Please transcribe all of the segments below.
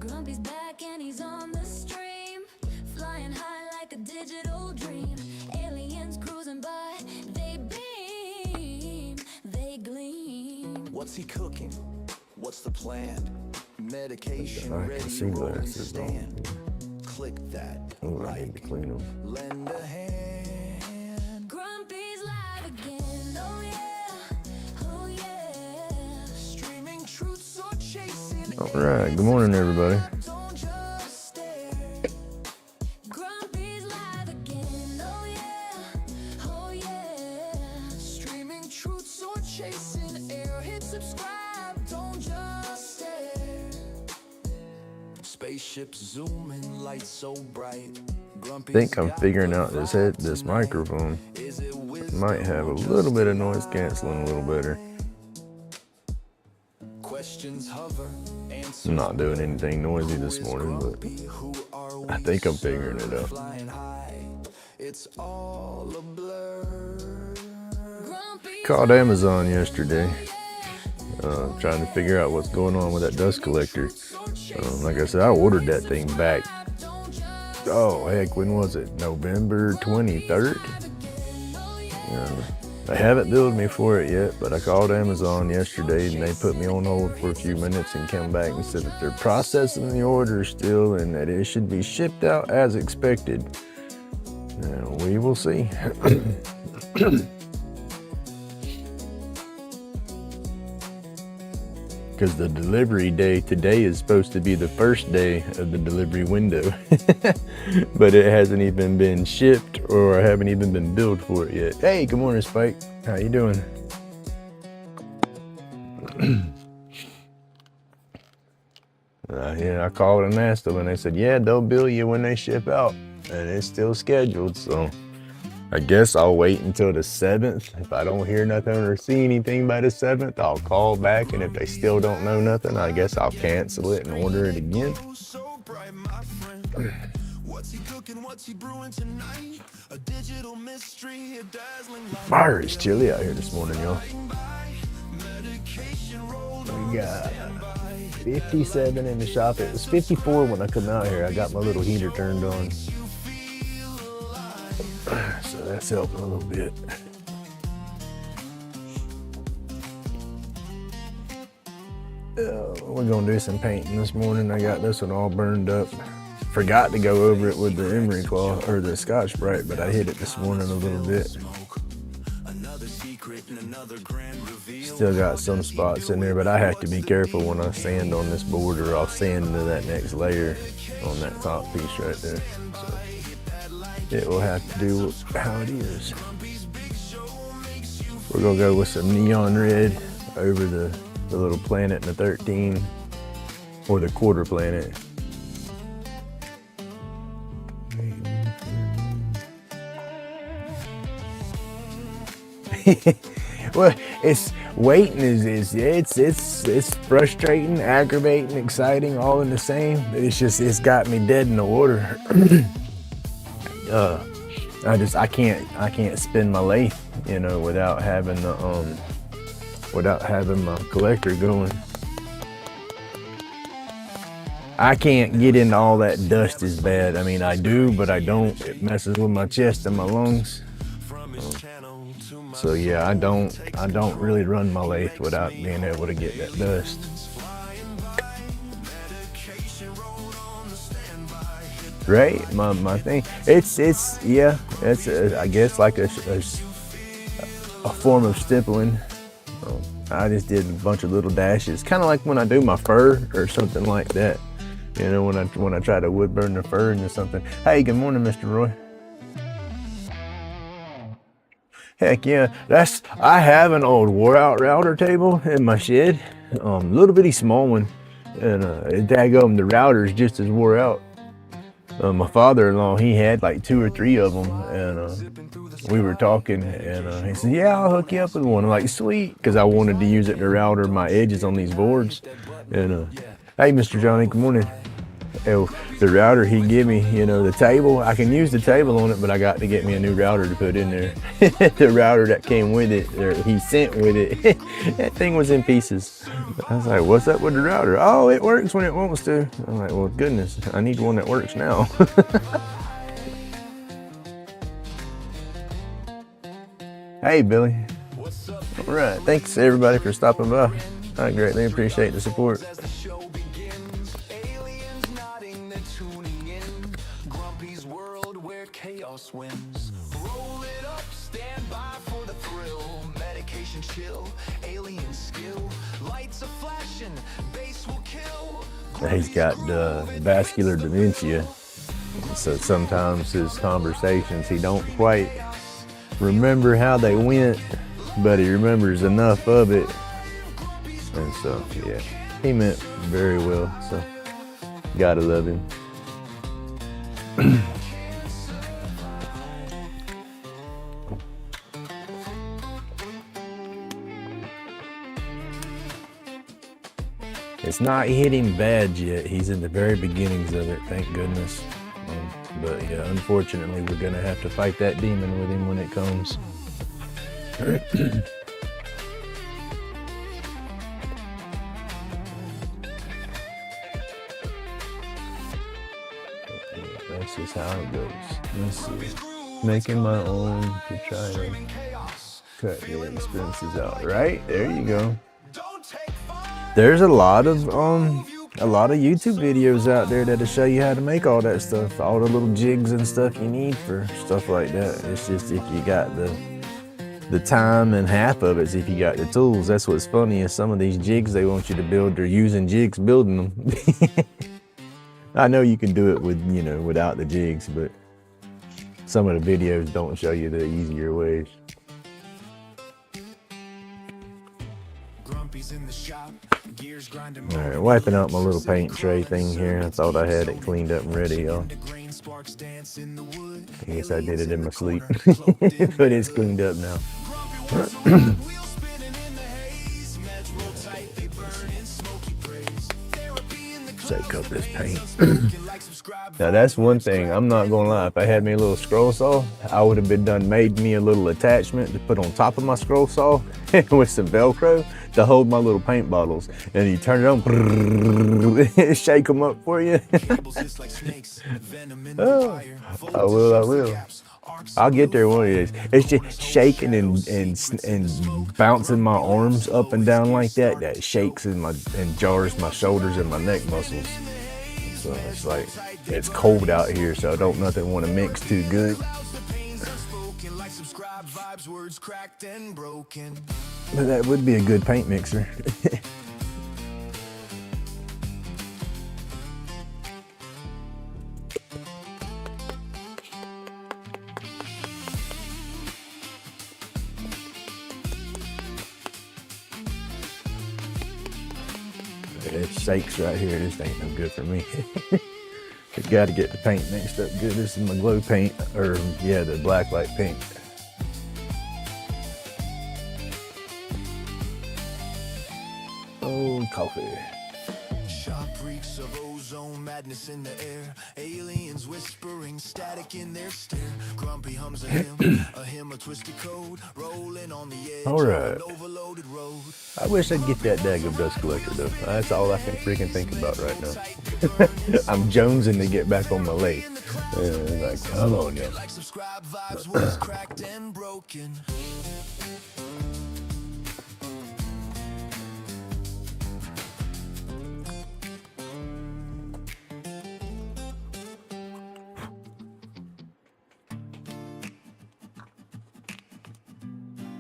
Grumpy's back and he's on the stream, flying high like a digital dream. Aliens cruising by, they beam, they gleam. What's he cooking? What's the plan? Medication I ready, can see rolling glasses stand. Click that, Oh, I need to clean them. lend a hand. Grumpy's live again, oh yeah, oh yeah. Streaming truths or chasing. All right, good morning, everybody. Don't just stare. Grumpy's live again, oh yeah, oh yeah. Streaming truths or chasing air. Hit subscribe, don't just stare. Spaceships zooming, lights so bright. I think I'm figuring out this microphone might have a little bit of noise canceling a little better. Questions hover, answers I'm not doing anything noisy this morning, but I think I'm figuring it out. flying high. It's all a blur. Called Amazon yesterday, trying to figure out what's going on with that dust collector. Like I said, I ordered that thing back. Oh heck, when was it? November 23rd. They haven't billed me for it yet, but I called Amazon yesterday and they put me on hold for a few minutes and came back and said that they're processing the order still and that it should be shipped out as expected. Now, we will see. Because the delivery day today is supposed to be the first day of the delivery window, but it hasn't even been shipped or I haven't even been billed for it yet. Hey, good morning, Spike. How you doing? Yeah, I called and asked them and they said, yeah, they'll bill you when they ship out and it's still scheduled. So I guess I'll wait until the 7th. If I don't hear nothing or see anything by the 7th, I'll call back. And if they still don't know nothing, I guess I'll cancel it and order it again. Fire is chilly out here this morning, y'all. We got 57 in the shop. It was 54 when I come out here. I got my little heater turned on. So that's helping a little bit. We're gonna do some painting this morning. I got this one all burned up. Forgot to go over it with the emery cloth or the Scotch-Brite, but I hit it this morning a little bit. Still got some spots in there, but I have to be careful when I sand on this board or I'll sand into that next layer on that top piece right there. So it will have to do how it is. We're gonna go with some neon red over the little planet in the 13 or the quarter planet. Well, it's waiting it's frustrating, aggravating, exciting, all in the same. But it's got me dead in the water. I can't spin my lathe, without having my collector going. I can't get into all that dust as bad. I mean, I do, but I don't. It messes with my chest and my lungs. So yeah, I don't really run my lathe without being able to get that dust. Right, my thing. It's I guess like a form of stippling. I just did a bunch of little dashes, kind of like when I do my fur or something like that. When I try to wood burn the fur into something. Hey, good morning, Mr. Roy. Heck yeah, I have an old wore out router table in my shed, little bitty small one, and daggum, the router's just as wore out. My father-in-law, he had like 2 or 3 of them, and we were talking, and he said, yeah, I'll hook you up with one. I'm like, sweet, because I wanted to use it to router my edges on these boards. And hey, Mr. Johnny, good morning. The router he give me, you know, the table, I can use the table on it, but I got to get me a new router to put in there. The router that came with it, or he sent with it, that thing was in pieces. I was like, what's up with the router? Oh, it works when it wants to. I'm like, well, goodness, I need one that works now. Hey, Billy. All right, thanks everybody for stopping by. I greatly appreciate the support. Chaos wins. Roll it up, stand by for the thrill. Medication chill, alien skill. Lights are flashing, bass will kill. He's got vascular dementia, so sometimes his conversations he don't quite remember how they went, but he remembers enough of it, and so yeah, he meant very well. So gotta love him. It's not hit him bad yet. He's in the very beginnings of it, thank goodness. But yeah, unfortunately, we're gonna have to fight that demon with him when it comes. That's just how it goes. Let's see. Making my own to try to cut the expenses out. Right? There you go. There's a lot of YouTube videos out there that'll show you how to make all that stuff, all the little jigs and stuff you need for stuff like that. It's just if you got the time, and half of it's if you got the tools. That's what's funny is some of these jigs they want you to build, they're using jigs building them. I know you can do it with, you know, without the jigs, but some of the videos don't show you the easier ways. All right, wiping out my little paint tray thing here. I thought I had it cleaned up and ready, y'all. I guess I did it in my sleep, but it's cleaned up now. Shake up this paint. Now that's one thing, I'm not gonna lie, if I had me a little scroll saw, I would have made me a little attachment to put on top of my scroll saw with some Velcro to hold my little paint bottles. And you turn it on, shake them up for you. Oh, I will. I'll get there one of these days. It's just shaking and bouncing my arms up and down like that. That shakes and jars my shoulders and my neck muscles. So it's like, it's cold out here, so I don't nothing want to mix too good. But that would be a good paint mixer. It shakes right here. This ain't no good for me. I gotta get the paint mixed up good. This is my glow paint, or yeah, the black light paint. Oh, coffee. Sharp reeks of ozone, madness in the air. Aliens whispering, static in their stare. Grumpy hums a hymn of twisted code. Rolling on the edge All right. of an overloaded road. I wish I'd get that daggum dust collector though. That's all I can freaking think about right now. I'm jonesing to get back on my lathe. Like, come on now. Like subscribe vibes was cracked and broken.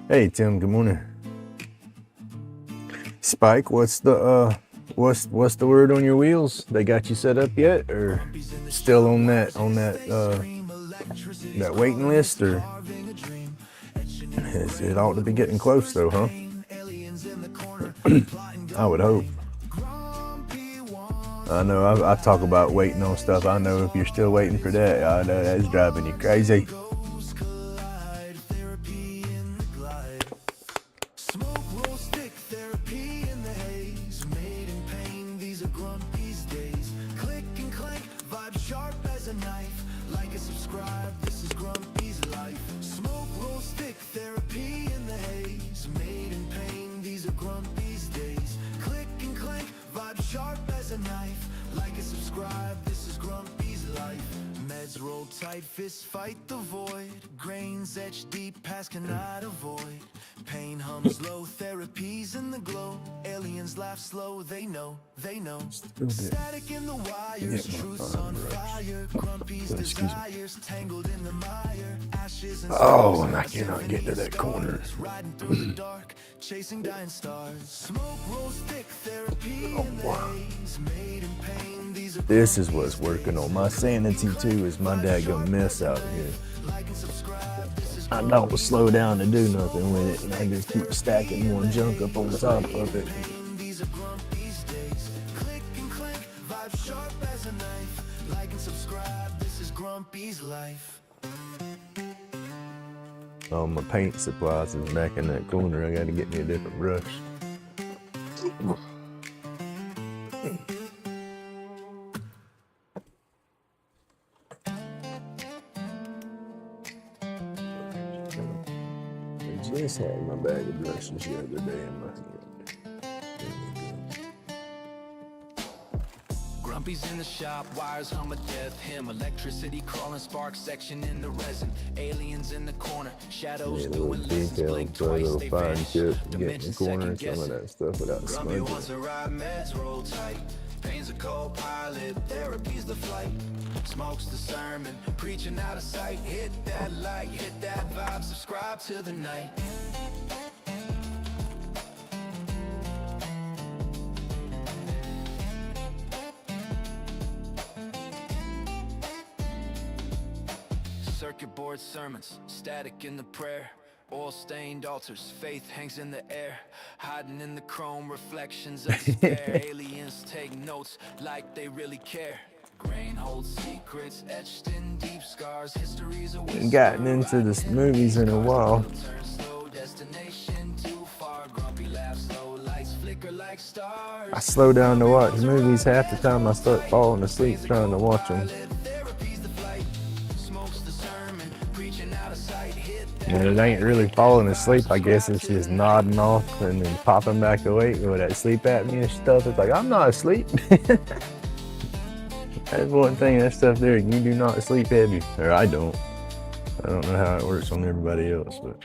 Hey Tim, good morning. Spike, what's the word on your wheels? They got you set up yet, or still on that waiting list, or it ought to be getting close though, huh? I would hope. I know I talk about waiting on stuff. I know if you're still waiting for that, I know that's driving you crazy. Therapy in the haze, made in pain, these are Grumpy's days. Click and claim. Heads roll tight, fists fight the void. Grains etched deep, past cannot avoid. Pain hums low, therapies in the glow. Aliens laugh slow, they know, they know. Static in the wires, truth's on fire. Grumpy's desires tangled in the mire. Ashes and Oh, and I cannot get to that corner. riding through the dark, chasing dying stars. Smoke rolls thick, therapy in the haze. Made in pain, these are This is what's working on my sanity too, is my daggum mess out here. like and subscribe. This is I don't slow down to do nothing with it, and I just keep stacking more junk up on the top of it. these are Grumpy's days. Click and clank, vibe sharp as a knife. Like and subscribe, this is Grumpy's life. All my paint supplies is back in that corner. I gotta get me a different brush. I just had my bag of brushes the other day in my hand. Grumpy's in the shop, wires hum a death hymn. Electricity crawling, spark section in the resin. Aliens in the corner, shadows Yeah, little doing lessons. detail, Blink try a twice, little they fine vanish. tip, get in the Dimension corner, second some of guessing. that stuff without Grumpy smudging. wants to ride meds, roll tight. Pain's a co-pilot, therapy's the flight. Smoke's the sermon, preaching out of sight. Hit that light, hit that vibe, subscribe to the night. Circuit board sermons, static in the prayer. Oil-stained altars, faith hangs in the air. Hiding in the chrome, reflections of despair. Aliens take notes like they really care. Grain holds secrets etched in deep scars. History's a whisper. Gotten into the movies in a while. Turn slow, destination too far. Grumpy laughs, slow lights flicker like stars. I slow down to watch movies half the time. I start falling asleep trying to watch them. Therapy's the flight. Smoke's the sermon, preaching out of sight. Hit that. And it ain't really falling asleep. I guess it's just nodding off and then popping back awake with that sleep apnea stuff. It's like, I'm not asleep. That's one thing, that stuff there, you do not sleep heavy. Or I don't. I don't know how it works on everybody else, but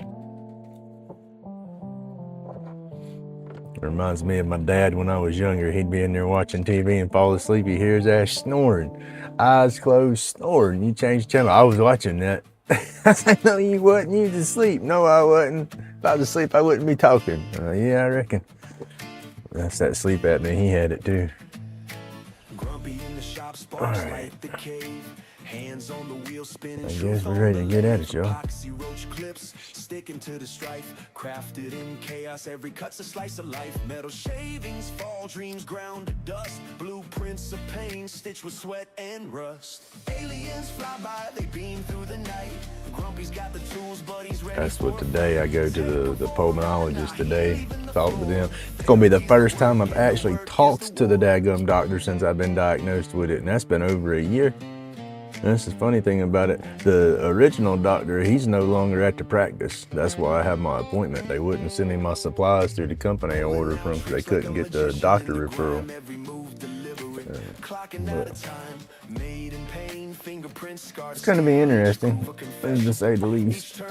it reminds me of my dad when I was younger. He'd be in there watching TV and fall asleep. He'd hear his ass snoring, eyes closed, snoring. You change the channel. I was watching that. I said, no, you wasn't. You was asleep. No, I wasn't. If I was asleep, I wouldn't be talking. Yeah, I reckon. That's that sleep apnea. He had it too. Grumpy in the shop, sparks All right. light the cave. Hands on the wheel spinning. I guess we're ready to get at it, y'all. Epoxy roach clips, sticking to the strife. Crafted in chaos, every cut's a slice of life. Metal shavings, fall dreams ground to dust. Blueprints of pain, stitched with sweat and rust. Aliens fly by, they beam through the night. Grumpy's got the tools, but he's ready. That's what for today. I go to the pulmonologist today, talk to them. It's gonna be the first time I've actually talked to the daggum doctor since I've been diagnosed with it, and that's been over a year. And that's the funny thing about it. The original doctor, he's no longer at the practice. That's why I have my appointment. They wouldn't send me my supplies through the company I ordered from because they couldn't get the doctor referral. It's gonna be interesting, to say the least.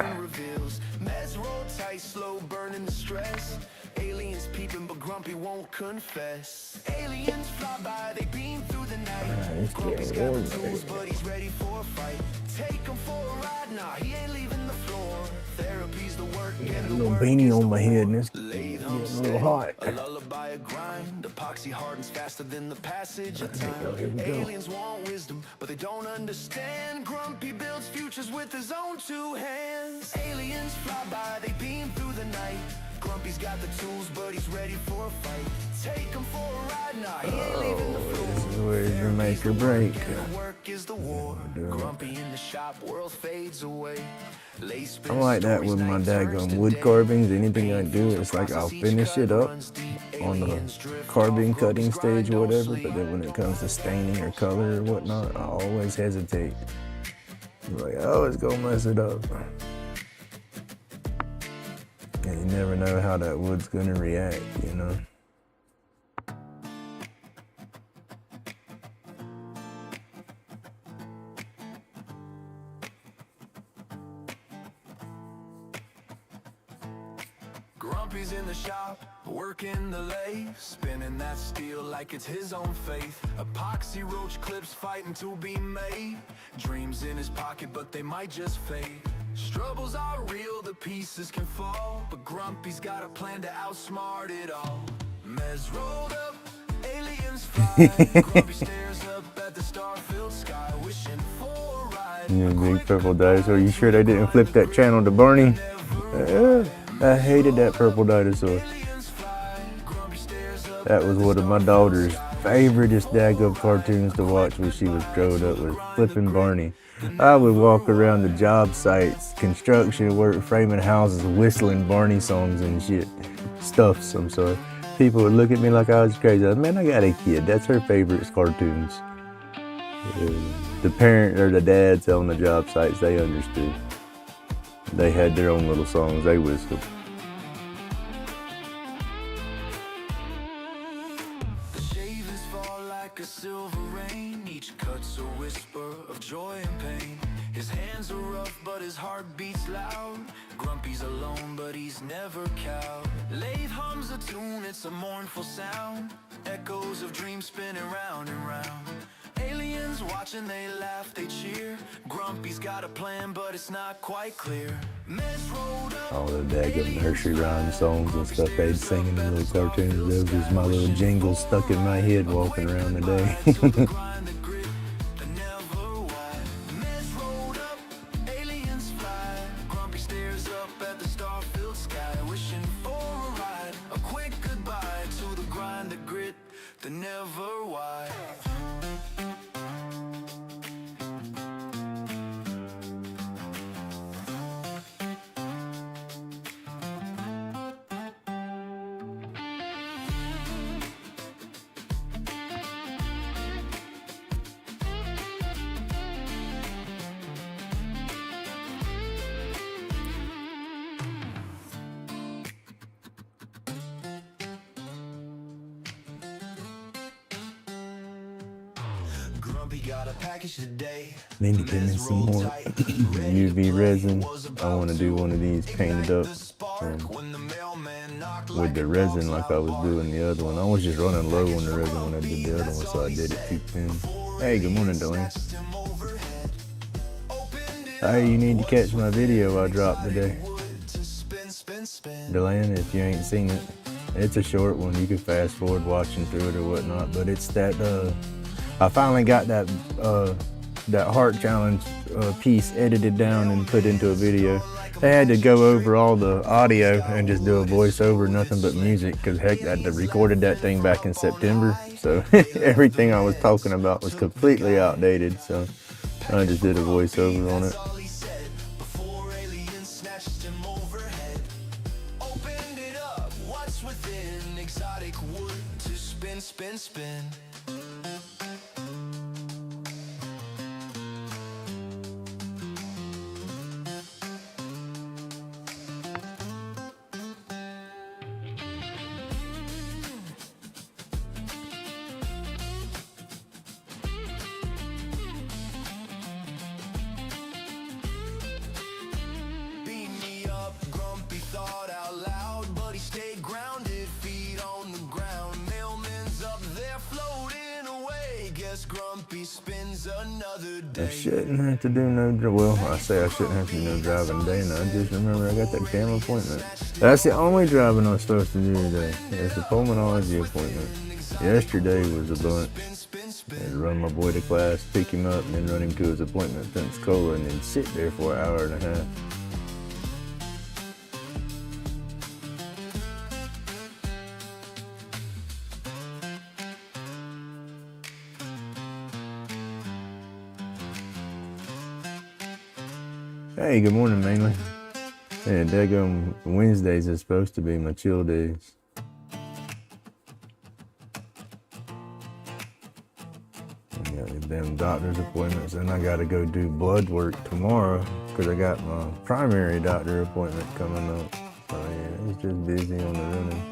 Aliens peeping, but Grumpy won't confess. Aliens fly by, they beam through the night. It's Grumpy's getting got warm the tools, right but he's ready for a fight. Take him for a ride, nah, he ain't leaving the floor. Therapy's the work, Got a and the little work beanie is on the my head, and war. it's Laid getting hum a little steady, hot. a lullaby, a grind. Epoxy hardens faster than the passage of time. Here we go. Aliens want wisdom, but they don't understand. Grumpy builds futures with his own two hands. Aliens fly by, they beam through the night. Grumpy's got the tools, but he's ready for a fight. Take him for a ride, nah, he ain't leaving the floor. This is where you make or break. And the work is the war. Grumpy in the shop, world fades away. I'm like that with my daggum wood carvings. Anything I do, it's like I'll finish it up on the carving cutting stage or whatever, but then when it comes to staining or color or whatnot, I always hesitate. I'm like, oh, it's gonna mess it up. And you never know how that wood's gonna react, you know? Grumpy's in the shop, working the lathe, spinning that steel like it's his own faith. Epoxy roach clips fighting to be made. Dreams in his pocket, but they might just fade. Struggles are real, the pieces can fall, but Grumpy's got a plan to outsmart it all. Mez rolled up, aliens fly. Grumpy stares up at the star-filled sky, wishing for a ride. Yeah, big purple dinosaur. You sure they didn't flip that channel to Barney? I hated that purple dinosaur. That was one of my daughter's favoriteest daggum cartoons to watch when she was growing up, was flipping Barney. I would walk around the job sites, construction work, framing houses, whistling Barney songs and shit. Stuffs, I'm sorry. People would look at me like I was crazy. Man, I got a kid. That's her favorite cartoons. The parent or the dads on the job sites, they understood. They had their own little songs they whistled. The shavings fall like a silver rain. Each cut's a whisper of joy and pain. His hands are rough, but his heart beats loud. Grumpy's alone, but he's never cowed. Lathe hums a tune, it's a mournful sound. Echoes of dreams spinning round and round. Aliens watching, they laugh, they cheer. Grumpy's got a plan, but it's not quite clear. Mez rolled up. All the daggum nursery rhyme songs and stuff they'd sing in the little cartoons. Those was my little jingles stuck in my head walking around the day. The never why. Grumpy got a package today. Need to give me some more UV resin. I want to do one of these painted up with the resin like I was doing the other one. I was just running low on the resin when I did the other one, so I did it too thin. Hey, good morning, Delaney. Hey, you need to catch my video I dropped today. Delaney, if you ain't seen it, it's a short one. You can fast forward watching through it or whatnot, but it's that, I finally got that heart challenge piece edited down and put into a video. They had to go over all the audio and just do a voiceover, nothing but music, because heck, I recorded that thing back in September, so everything I was talking about was completely outdated, so I just did a voiceover on it. Spin. Beat me up, Grumpy thought out loud, but he stayed grounded, feet on the ground. Mailman's up there floating away. Guess Grumpy spins another day. I shouldn't have to do well, I say I shouldn't have to do no driving today, and I just remember I got that camera appointment. That's the only driving I'm supposed to do today. It's a pulmonology appointment. Yesterday was a bunch. I had to run my boy to class, pick him up, and then run him to his appointment in Pensacola, and then sit there for an hour and a half. Hey, good morning, mainly. Yeah, daggone Wednesdays are supposed to be my chill days. I got them doctor's appointments, and I gotta go do blood work tomorrow because I got my primary doctor appointment coming up. So yeah, it's just busy on the running.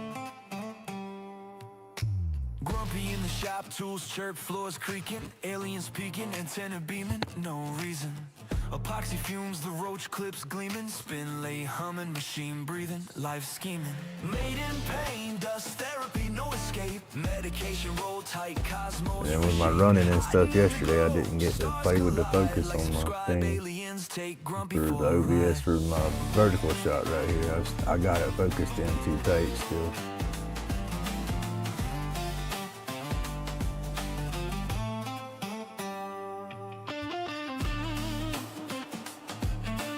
Grumpy in the shop, tools chirp, floors creaking, aliens peeking, antenna beaming, no reason. Epoxy fumes, the roach clips gleaming, spin lay humming, machine breathing, life scheming. Made in pain, dust therapy, no escape. Medication roll tight, cosmos. And with my running and stuff yesterday, I didn't get to play with the focus on my thing for the OBS for my vertical shot right here. I got it focused in too tight still.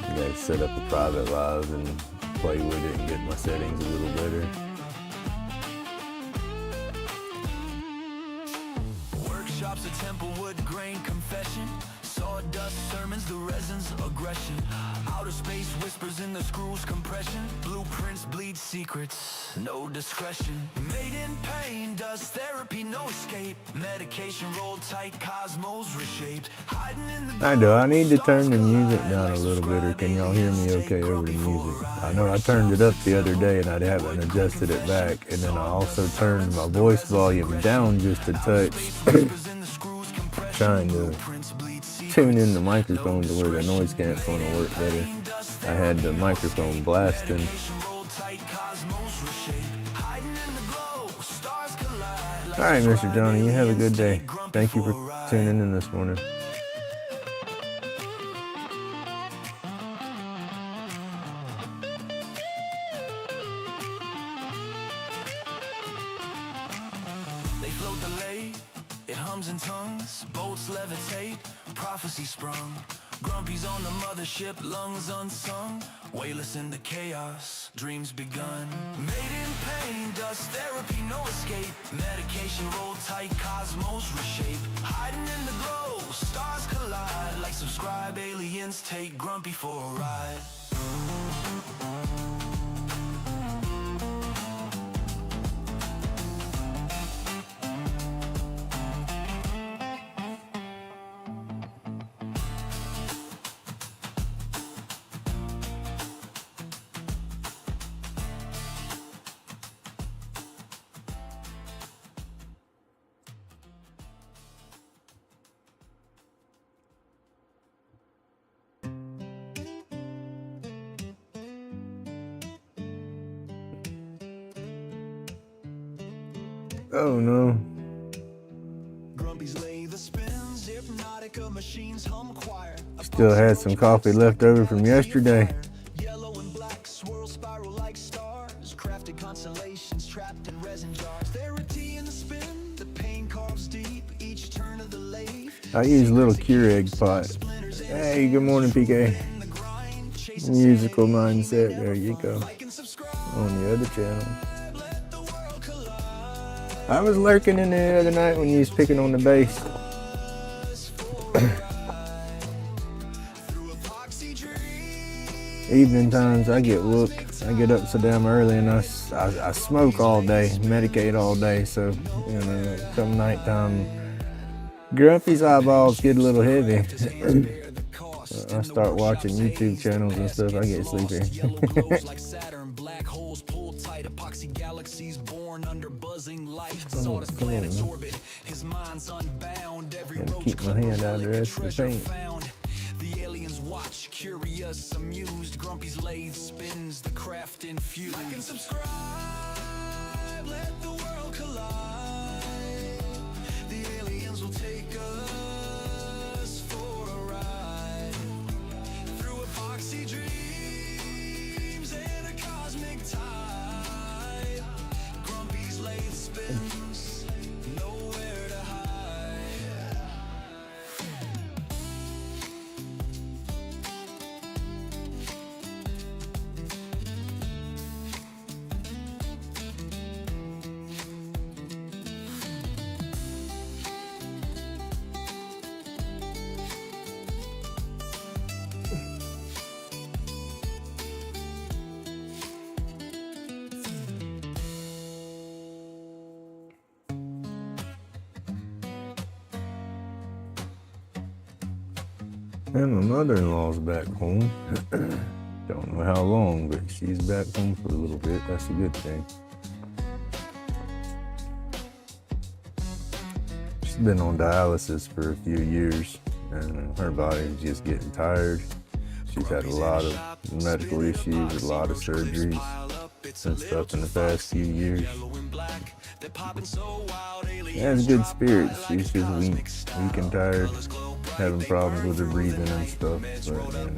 I gotta set up a private live and play with it and get my settings a little better. Workshops at Templewood, grain confession. Sawdust sermons, the resin's aggression. Outer space whispers in the screws compression. Blueprints bleed secrets, no discretion. Made in pain, dust therapy, no escape. Medication rolled tight, cosmos reshaped. Hiding in the I need to turn the music down a little bit, or can y'all hear me okay over the music? I know I turned it up the other day and I haven't adjusted it back, and then I also turned my voice volume down just a touch, trying to tune in the microphone to where the noise canceling will work better. I had the microphone blasting. Alright, Mr. Johnny, you have a good day. Thank you for tuning in this morning. They float the lake, it hums in tongues, boats levitate, prophecy sprung. Grumpy's on the mothership, lungs unsung, weightless in the chaos, dreams begun. Made in pain, dust therapy, no escape. Medication rolled tight, cosmos reshape. Hiding in the glow, stars collide. Like subscribe, aliens take Grumpy for a ride. Oh no. Grumpy's lay the spins, hypnotica machines hum choir. Still had some coffee left over from yesterday. Yellow and black swirl spiral like stars. Crafted constellations trapped in resin jars. Therapy in the spin, the pain carves deep. Each turn of the lathe. I use a little Keurig pot. Hey, good morning, PK. Musical mindset, there you go. On the other channel. I was lurking in there the other night when you was picking on the bass. Evening times I get whooped. I get up so damn early and I smoke all day, medicate all day, so you know, come nighttime, Grumpy's eyeballs get a little heavy. I start watching YouTube channels and stuff, I get sleepy. Come on. Gotta keep my hand out of the rest of the paint. The aliens watch, curious, amused. Grumpy's lathe spins, the craft infused. Like and subscribe, let the world collide. The aliens will take us for a ride through epoxy dreams and a cosmic tide. Grumpy's lathe spins, nowhere to hide. And my mother-in-law's back home. Don't know how long, but she's back home for a little bit. That's a good thing. She's been on dialysis for a few years, and her body's just getting tired. She's had a lot of medical issues, a lot of surgeries and stuff in the past few years. She has good spirits. She's just weak and tired, having problems with her breathing and stuff. But you know,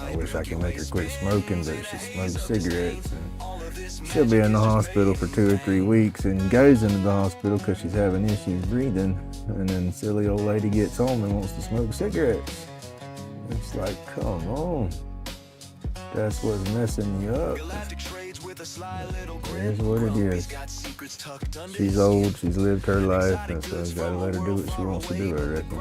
I wish I could make her quit smoking, but she smokes cigarettes. And she'll be in the hospital for 2 or 3 weeks and goes into the hospital because she's having issues breathing. And then silly old lady gets home and wants to smoke cigarettes. It's like, come on. That's what's messing you up. Here's what it is. She's old, she's lived her life, and so you gotta let her do what she wants to do, I reckon.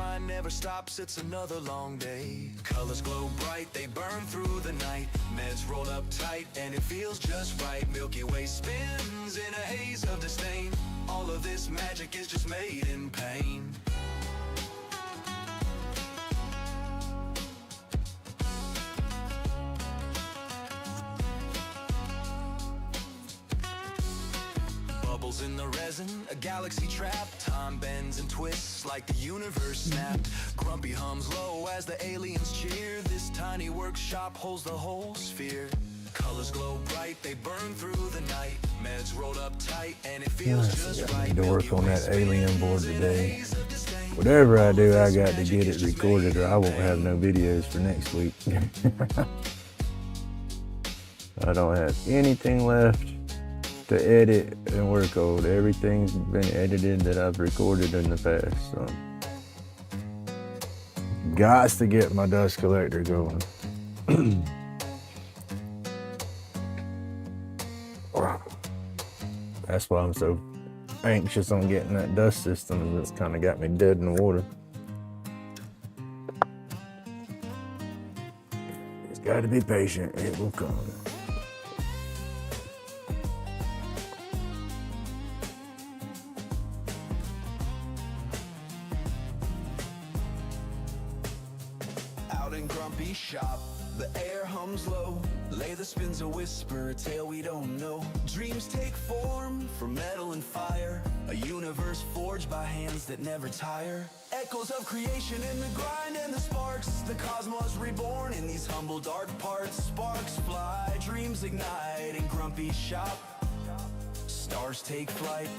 It's another long day. Colors glow bright, they burn through the night. Meds roll up tight, and it feels just right. Milky Way spins in a haze of disdain. All of this magic is just made in pain. Bubbles in the resin, a galaxy trap. Time bends and twists like the universe snapped. Grumpy hums low as the aliens cheer. This tiny workshop holds the whole sphere. Colors glow bright, they burn through the night. Meds rolled up tight, and it feels just right. I need to work on that alien board today. Whatever I do, I got to get it recorded or I won't have no videos for next week. I don't have anything left to edit and work on. Everything's been edited that I've recorded in the past, so. Gots to get my dust collector going. That's why I'm so anxious on getting that dust system. It's kind of got me dead in the water. Just got to be patient. It will come. Out in Grumpy shop, the air hums low. Lather spins a whisper, a tale we don't know. Dreams take form from metal and fire. A universe forged by hands that never tire. Echoes of creation in the grind and the sparks. The cosmos reborn in these humble dark parts. Sparks fly, dreams ignite in Grumpy shop. Stars take flight.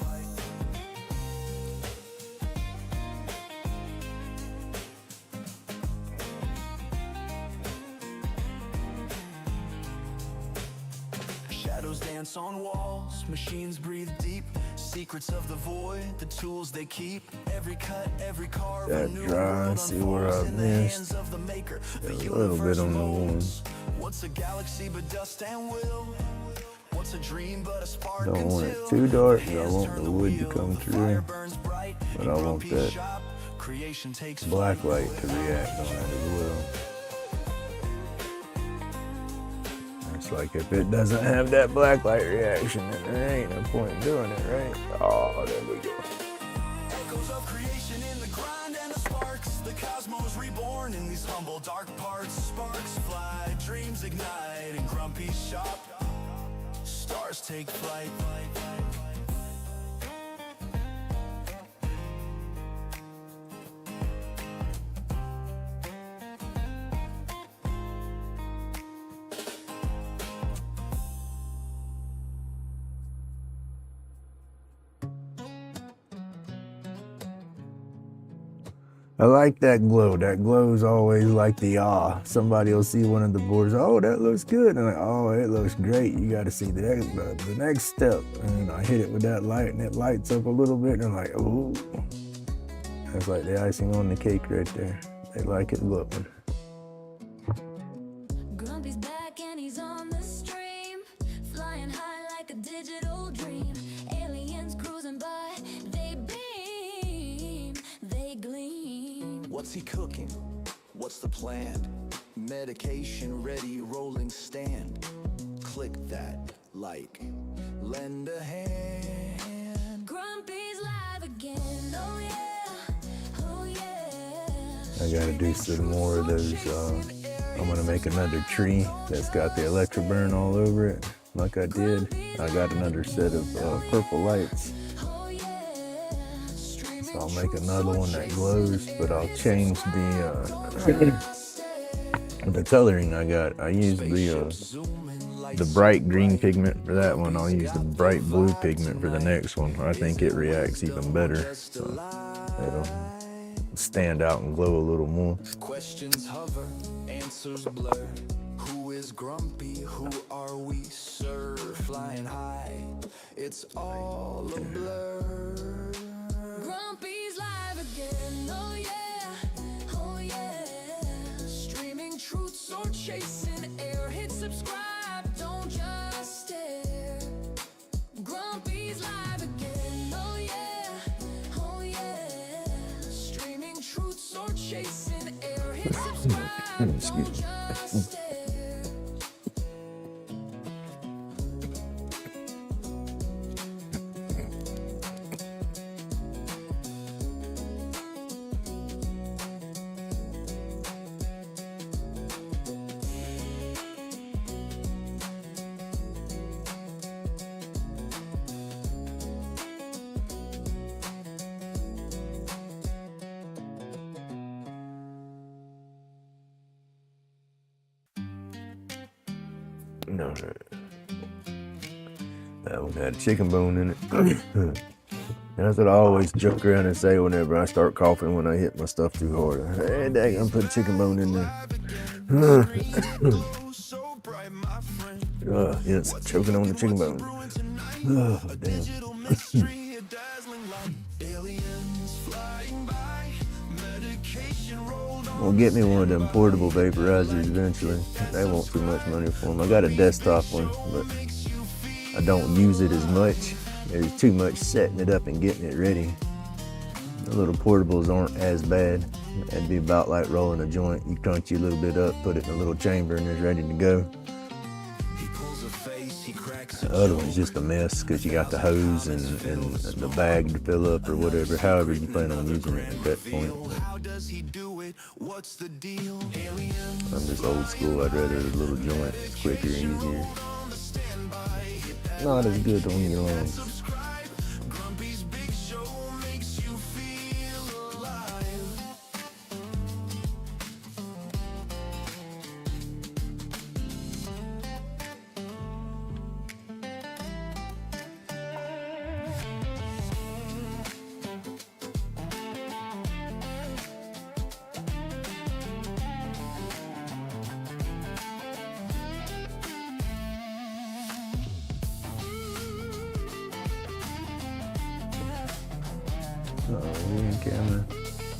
Shadows dance on walls, machines breathe deep. Secrets of the void, the tools they keep. Every cut, every carve, That dry, see where I missed. A little bit on the one. What's a galaxy but dust and will? What's a dream but a spark? Don't want it too dark, but I want the wood to come through. But I want that black light to react on it as well. It's like if it doesn't have that black light reaction, then there ain't no point in doing it, right? Oh, there we go. Echoes of creation in the grind and the sparks. The cosmos reborn in these humble dark parts. Sparks fly, dreams ignite in Grumpy shop. Stars take flight. I like that glow. That glow is always like the awe. Somebody will see one of the boards. Oh, that looks good. And I'm like, oh, it looks great. You got to see the next step. And I hit it with that light, and it lights up a little bit. And I'm like, oh, that's like the icing on the cake right there. They like it glowing. Grumpy's back and he's on the stream, flying high like a digital dream. Aliens cruising by, they beam, they gleam. What's he cooking? What's the plan? Medication ready, rolling stand. Click that, like, lend a hand. Grumpy's live again, oh yeah, oh yeah. I got to do some more of those. I'm going to make another tree that's got the electro burn all over it, like I did. I got another set of purple lights. So I'll make another one that glows, but I'll change the coloring I got. I used the bright green pigment for that one. I'll use the bright blue pigment for the next one. I think it reacts even better. So it'll stand out and glow a little more. Questions hover, answers blur. Who is grumpy? Who are we, sir? Flying high, it's all a blur. Grumpy's live again, oh yeah, oh yeah. Streaming truths or chasing air. Hit subscribe, don't just stare. Grumpy's live again, oh yeah, oh yeah. Streaming truths or chasing air. Hit subscribe, don't just stare. No, that one had a chicken bone in it. That's what I always joke around and say whenever I start coughing when I hit my stuff too hard. Hey, dang, I'm putting chicken bone in there. Yes, choking on the chicken bone. Oh, damn. I'll get me one of them portable vaporizers eventually. They want too much money for them. I got a desktop one, but I don't use it as much. There's too much setting it up and getting it ready. The little portables aren't as bad. It'd be about like rolling a joint. You crunch you a little bit up, put it in a little chamber, and it's ready to go. The other one's just a mess because you got the hose and the bag to fill up or whatever, however you plan on using it at that point. I'm just old school. I'd rather a little joint. It's quicker and easier. Not as good on your lungs. Oh, we in camera.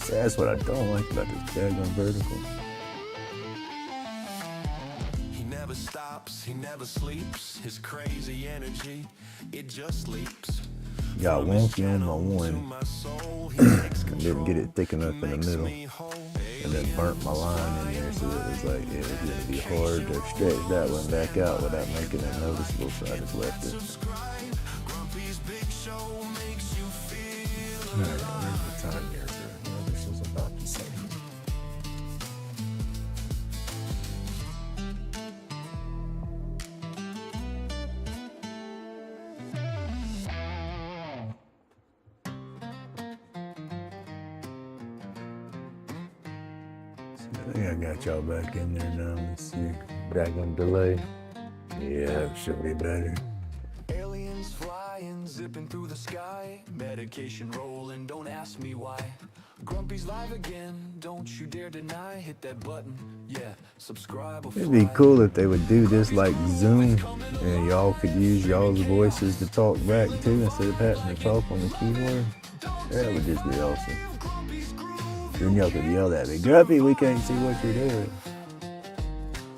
See, that's what I don't like about this daggone vertical. He never stops, he never sleeps. His crazy energy, it just leaps. Got wonky on my one. Didn't get it thick enough in the middle. And then burnt my line in there, so it was like, yeah, it was gonna be hard to stretch that one back out without making it noticeable, so I just left it. Alright, where's the time here? This is about the same. I think I got y'all back in there now. Let's see. Back on delay. Yeah, it should be better. Aliens flying, zipping through the sky. Medication rolling, don't ask me why. Grumpy's live again, don't you dare deny. Hit that button, yeah, subscribe or It'd be cool if they would do this like Zoom and y'all could use y'all's voices to talk back too instead of having to talk on the keyboard. That would just be awesome. Then y'all could yell at me, Grumpy, we can't see what you're doing.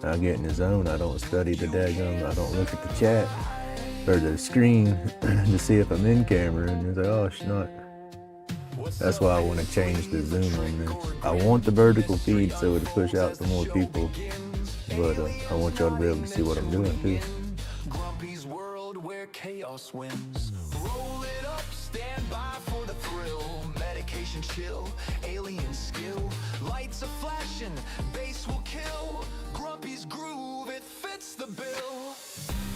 I get in the zone, I don't study the daggone, I don't look at the chat or the screen to see if I'm in camera, and it's like, oh, it's not. That's why I want to change the zoom on this. I want the vertical feed so it'll push out to more people, but I want y'all to be able to see what I'm doing too. Grumpy's world where chaos wins. Roll it up, stand by for the thrill. Medication chill, alien skill. Lights are flashing, bass will kill. Grumpy's groove, it fits the bill.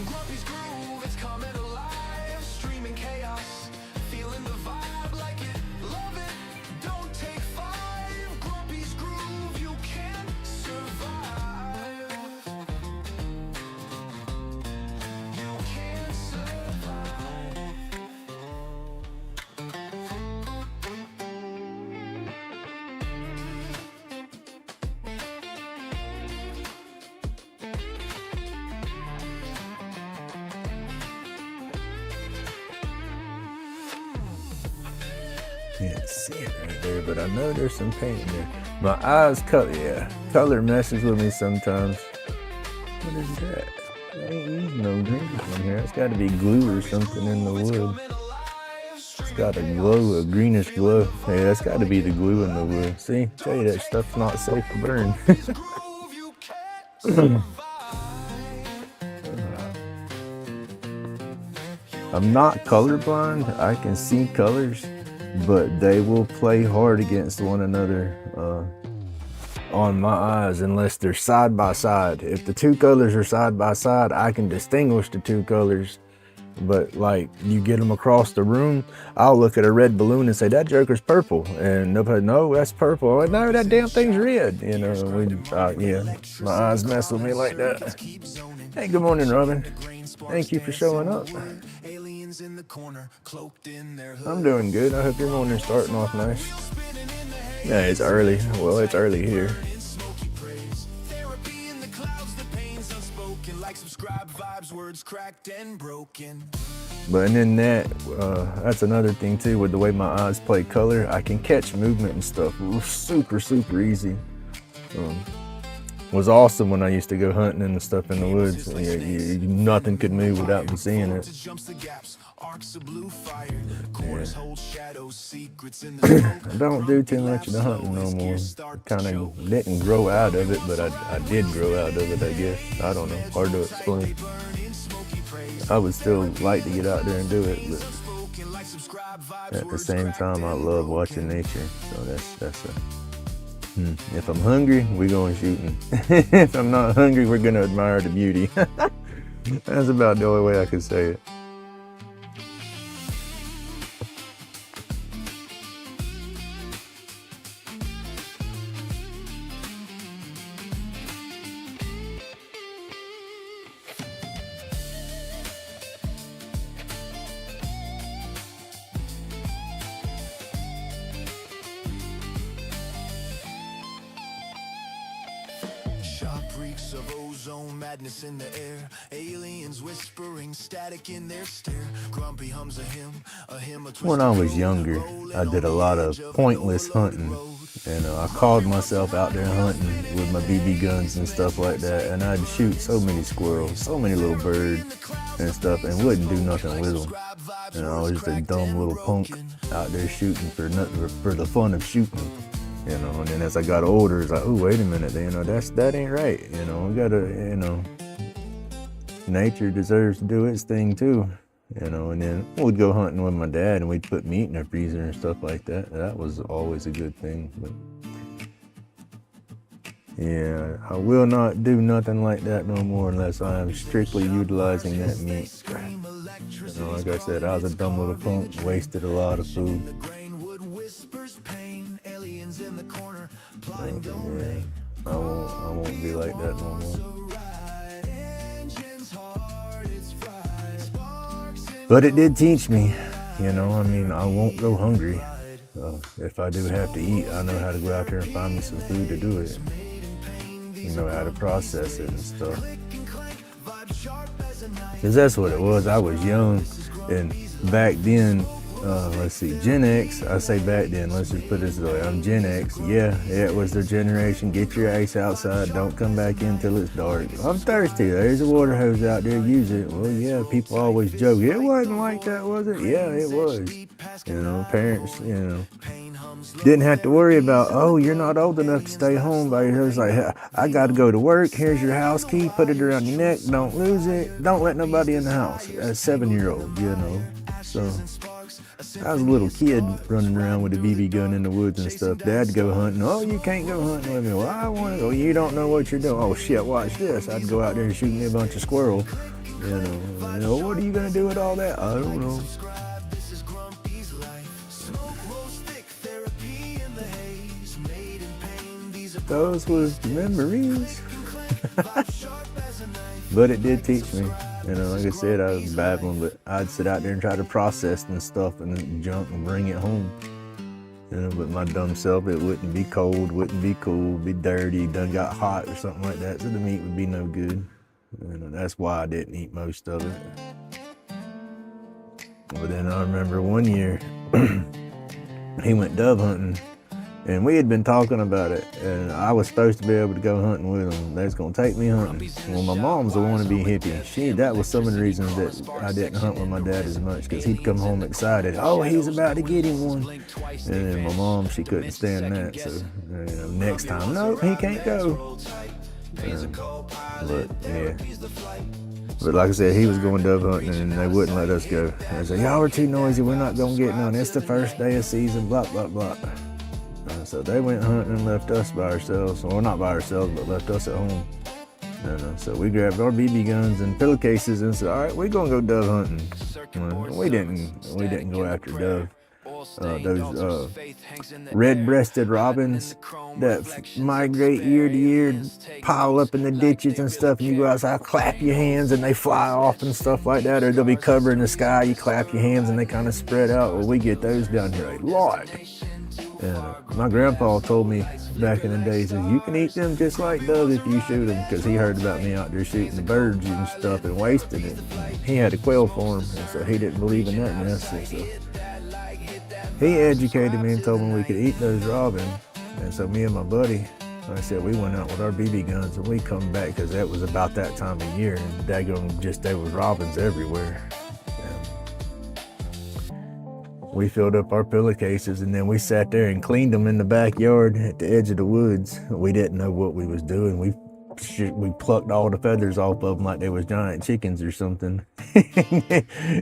Grumpy's groove, it's coming alive. Streaming chaos, feeling the vibe like it, love it. Can't see it right there, but I know there's some paint in there. My eyes color messes with me sometimes. What is that? I ain't using no green in here. It's got to be glue or something in the wood. It's got a glow, a greenish glow. Yeah, that's got to be the glue in the wood. See, tell you that stuff's not safe to burn. I'm not colorblind. I can see colors, but they will play hard against one another on my eyes unless they're side by side. If the two colors are side by side, I can distinguish the two colors. But like you get them across the room, I'll look at a red balloon and say, that joker's purple. And nobody, no, that's purple. Like, no, that damn thing's red. You know, yeah, my eyes mess with me like that. Hey, good morning, Robin. Thank you for showing up. I'm doing good. I hope your morning's starting off nice. Yeah, it's early. Well, it's early here. But and then that's another thing too, with the way my eyes play color, I can catch movement and stuff super easy. Was awesome when I used to go hunting and stuff in the woods. Nothing could move without me seeing it. I don't do too much of the hunting no more. Kind of didn't grow out of it, but I did grow out of it, I guess. I don't know, hard to explain. I would still like to get out there and do it, but at the same time, I love watching nature. So that's a... If I'm hungry, we're going shooting. If I'm not hungry, we're going to admire the beauty. That's about the only way I could say it. Of ozone madness in the air, aliens whispering static in their stare. Grumpy hums a hymn. When I was younger, I did a lot of pointless hunting. And I called myself out there hunting with my BB guns and stuff like that, and I'd shoot so many squirrels, so many little birds and stuff, and wouldn't do nothing with them. And I was just a dumb little punk out there shooting for nothing, for the fun of shooting. You know, and then as I got older, it's like, oh, wait a minute, you know, that ain't right. You know, we gotta, you know, nature deserves to do its thing too. You know, and then we'd go hunting with my dad and we'd put meat in the freezer and stuff like that. That was always a good thing. But yeah, I will not do nothing like that no more unless I am strictly utilizing that meat. You know, like I said, I was a dumb little punk, wasted a lot of food. Yeah, I won't be like that no more. But it did teach me, you know, I mean, I won't go hungry. If I do have to eat, I know how to go out there and find me some food to do it. You know how to process it and stuff. Because that's what it was. I was young, and back then, let's see, Gen X, I say back then, let's just put it this way, I'm Gen X, yeah, it was their generation, get your ass outside, don't come back in till it's dark. I'm thirsty, there's a water hose out there, use it. Well, yeah, people always joke, it wasn't like that, was it? Yeah, it was. You know, parents, you know, didn't have to worry about, oh, you're not old enough to stay home by yourself. It's like, I got to go to work, here's your house key, put it around your neck, don't lose it, don't let nobody in the house. As a 7-year-old, you know, so... I was a little kid running around with a BB gun in the woods and stuff. Dad'd go hunting. Oh, you can't go hunting with me. Well, I want to go. You don't know what you're doing. Oh, shit, watch this. I'd go out there and shoot me a bunch of squirrels. You know, what are you going to do with all that? I don't know. Those was memories. But it did teach me. You know, like I said, I was babbling, but I'd sit out there and try to process and stuff and junk and bring it home. You know, but my dumb self, it wouldn't be cold, wouldn't be cool, be dirty, done got hot or something like that, so the meat would be no good. You know, that's why I didn't eat most of it. But then I remember one year, he went dove hunting. And we had been talking about it, and I was supposed to be able to go hunting with him. They was gonna take me hunting. Well, my mom's a wannabe hippie. That was some of the reasons that I didn't hunt with my dad as much, because he'd come home excited. Oh, he's about to get him one. And then my mom, she couldn't stand that. So next time, no, he can't go. But yeah. But like I said, he was going dove hunting and they wouldn't let us go. They said, y'all are too noisy. We're not gonna get none. It's the first day of season. Blah blah blah. So they went hunting and left us by ourselves. Well, not by ourselves, but left us at home. So we grabbed our BB guns and pillowcases and said, all right, we're gonna go dove hunting. We didn't go after dove. Those red-breasted robins that migrate year to year, pile up in the ditches and stuff, and you go outside, clap your hands, and they fly off and stuff like that. Or they'll be covering the sky, you clap your hands, and they kind of spread out. Well, we get those down here a lot. My grandpa told me back in the days that you can eat them just like doves if you shoot them, because he heard about me out there shooting the birds and stuff and wasting it. He had a quail farm, and so he didn't believe in that mess. And so he educated me and told me we could eat those robins. And so me and my buddy, like I said, we went out with our BB guns and we come back, because that was about that time of year, and there was robins everywhere. We filled up our pillowcases and then we sat there and cleaned them in the backyard at the edge of the woods. We didn't know what we was doing. We plucked all the feathers off of them like they was giant chickens or something.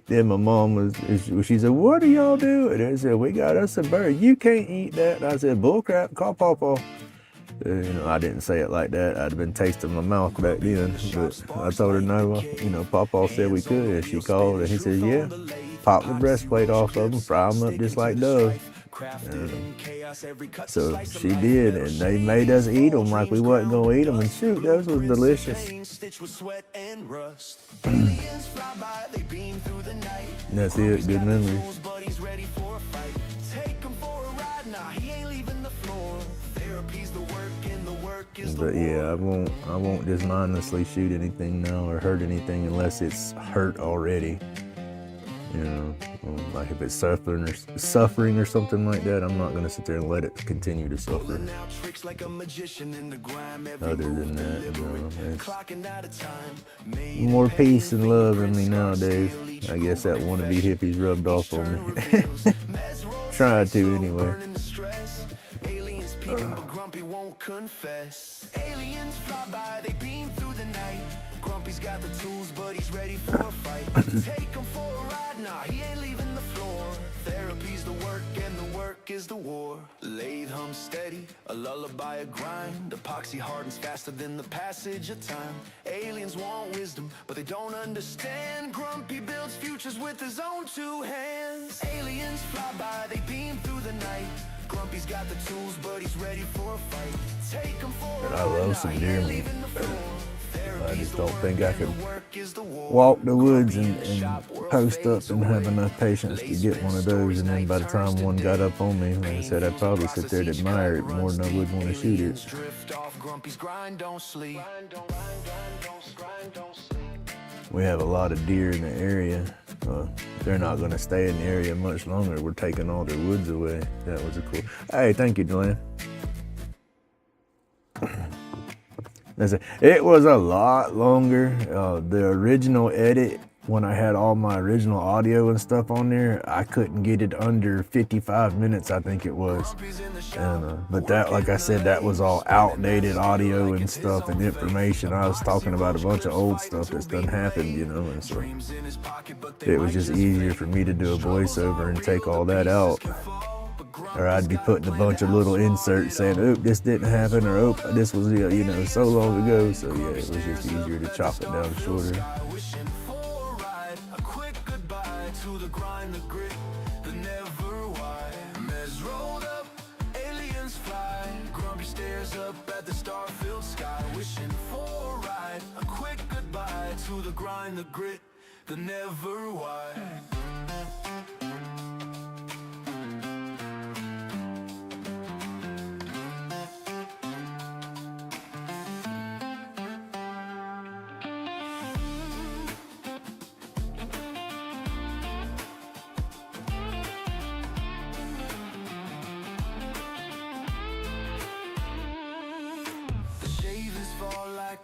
Then my mom she said, what are y'all doing? I said, we got us a bird. You can't eat that. And I said, bull crap, call Pawpaw. I didn't say it like that. I'd have been tasting my mouth back then. But I told her no. Pawpaw said we could. And she called and he said, yeah. Pop the breastplate off of them, fry them up just like doves. So she did, and they made us eat them like we wasn't gonna eat them. And shoot, those was delicious. That's it. Good memories. But yeah, I won't just mindlessly shoot anything now or hurt anything unless it's hurt already. Like if it's suffering or something like that, I'm not gonna sit there and let it continue to suffer. Other than that, it's more peace and love in me nowadays. I guess that wannabe hippies rubbed off on me. Tried to anyway. Grumpy won't confess. Aliens fly by, they beam through the night. Grumpy's got the tools, but he's ready for a fight. Take him for a ride, nah, he ain't leaving the floor. Therapy's the work, and the work is the war. Lathe hum steady, a lullaby, a grind. Epoxy hardens faster than the passage of time. Aliens want wisdom, but they don't understand. Grumpy builds futures with his own two hands. Aliens fly by, they beam through the night. Grumpy's got the tools, but he's ready for a fight. Take him for a ride, I love some deer meat. I just don't think I could walk the woods and post up and have enough patience to get one of those. And then by the time one got up on me, like I said, I'd probably sit there and admire it more than I would want to shoot it. We have a lot of deer in the area. They're not going to stay in the area much longer. We're taking all their woods away. That was a cool. Hey, thank you, Delaney. It was a lot longer. The original edit, when I had all my original audio and stuff on there, I couldn't get it under 55 minutes, I think it was. But that, like I said, that was all outdated audio and stuff and information. I was talking about a bunch of old stuff that's done happened, and so it was just easier for me to do a voiceover and take all that out. Or I'd be putting a bunch of little inserts saying, oop, this didn't happen, or oop, this was, so long ago. So yeah, it was just easier to chop it down shorter.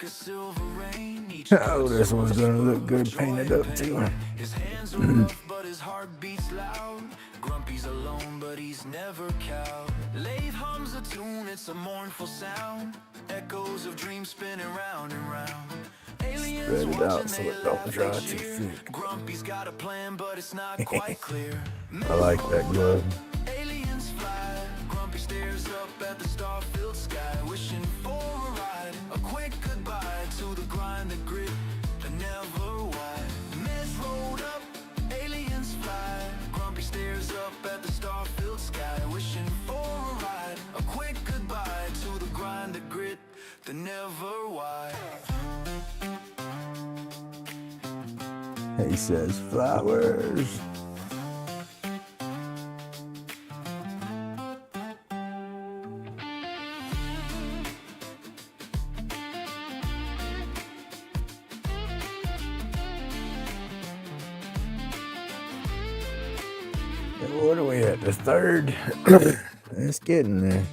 a silver rain. Each Oh, this one's gonna look good painted up too. his hands are rough, but his heart beats loud. Grumpy's alone, but he's never cowed. Laid hums a tune, it's a mournful sound. Echoes of dreams spinning round and round. Aliens Spread it out watching, so they it don't laugh dry and too cheer. thick. Grumpy's got a plan, but it's not quite clear. I like that glove. Aliens fly. Grumpy stares up at the star-filled sky, wishing for a ride, a quick goodbye to the grind, the grit, the never why. Mess rolled up, aliens fly. Grumpy stares up at the star-filled sky, wishing for a ride, a quick goodbye to the grind, the grit, the never why. He says flowers. What are we at? The 3rd? It's getting there.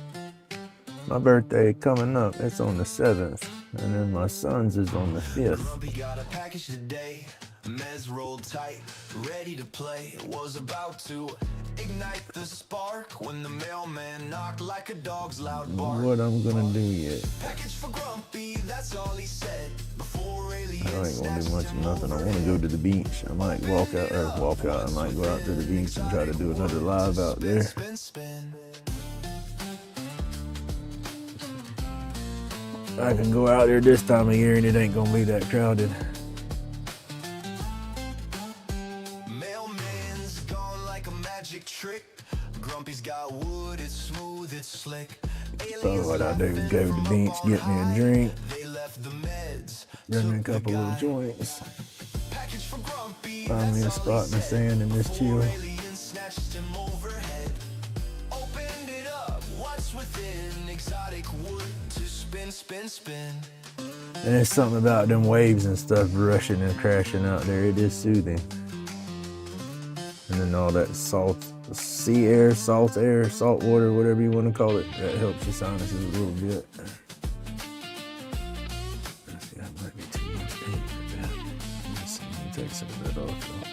My birthday coming up. It's on the 7th. And then my son's is on the 5th. Grumpy got a package today. Mez rolled tight, ready to play. Was about to ignite the spark when the mailman knocked like a dog's loud bark. What I'm gonna do yet? Package for Grumpy, that's all he said. Before aliens I ain't gonna do much of snatched nothing. I him want to go to the beach. I might walk out. I might go out to the beach and try to do another live out there. Spin, spin. I can go out there this time of year and it ain't gonna be that crowded. Mailman's gone like a magic trick. Grumpy's got wood, it's smooth, it's slick. So what I do is go to the beach, get me a drink, They left the meds. run me a took the couple little guy. joints, Package for Grumpy, find me a that's all spot in the he said. sand and just chill. Aliens snatched him overhead. Opened it up, what's within? Exotic wood to spin, spin, spin. And there's something about them waves and stuff rushing and crashing out there. It is soothing. And then all that sea air, salt water, whatever you want to call it, that helps your sinuses a little bit. See, that might be too much paint for that. Let me take some of that off though.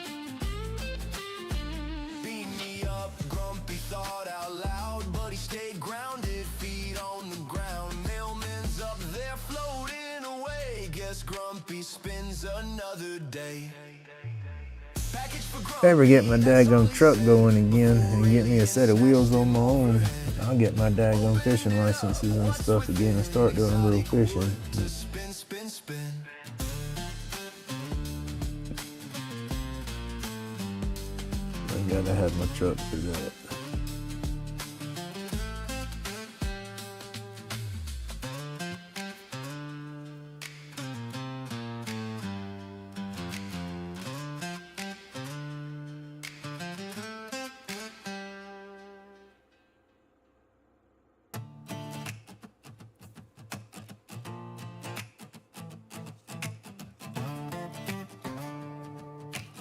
Beat me up, Grumpy thought out loud, but he stayed grounded, feet on the ground. Mailman's up there floating away. Guess Grumpy spends another day. Package for Grumpy. If I ever get my daggone truck going again and get me a set of wheels on my own, I'll get my daggone fishing licenses and stuff again and start doing a little fishing. Spin, spin, spin. I gotta have my truck for that.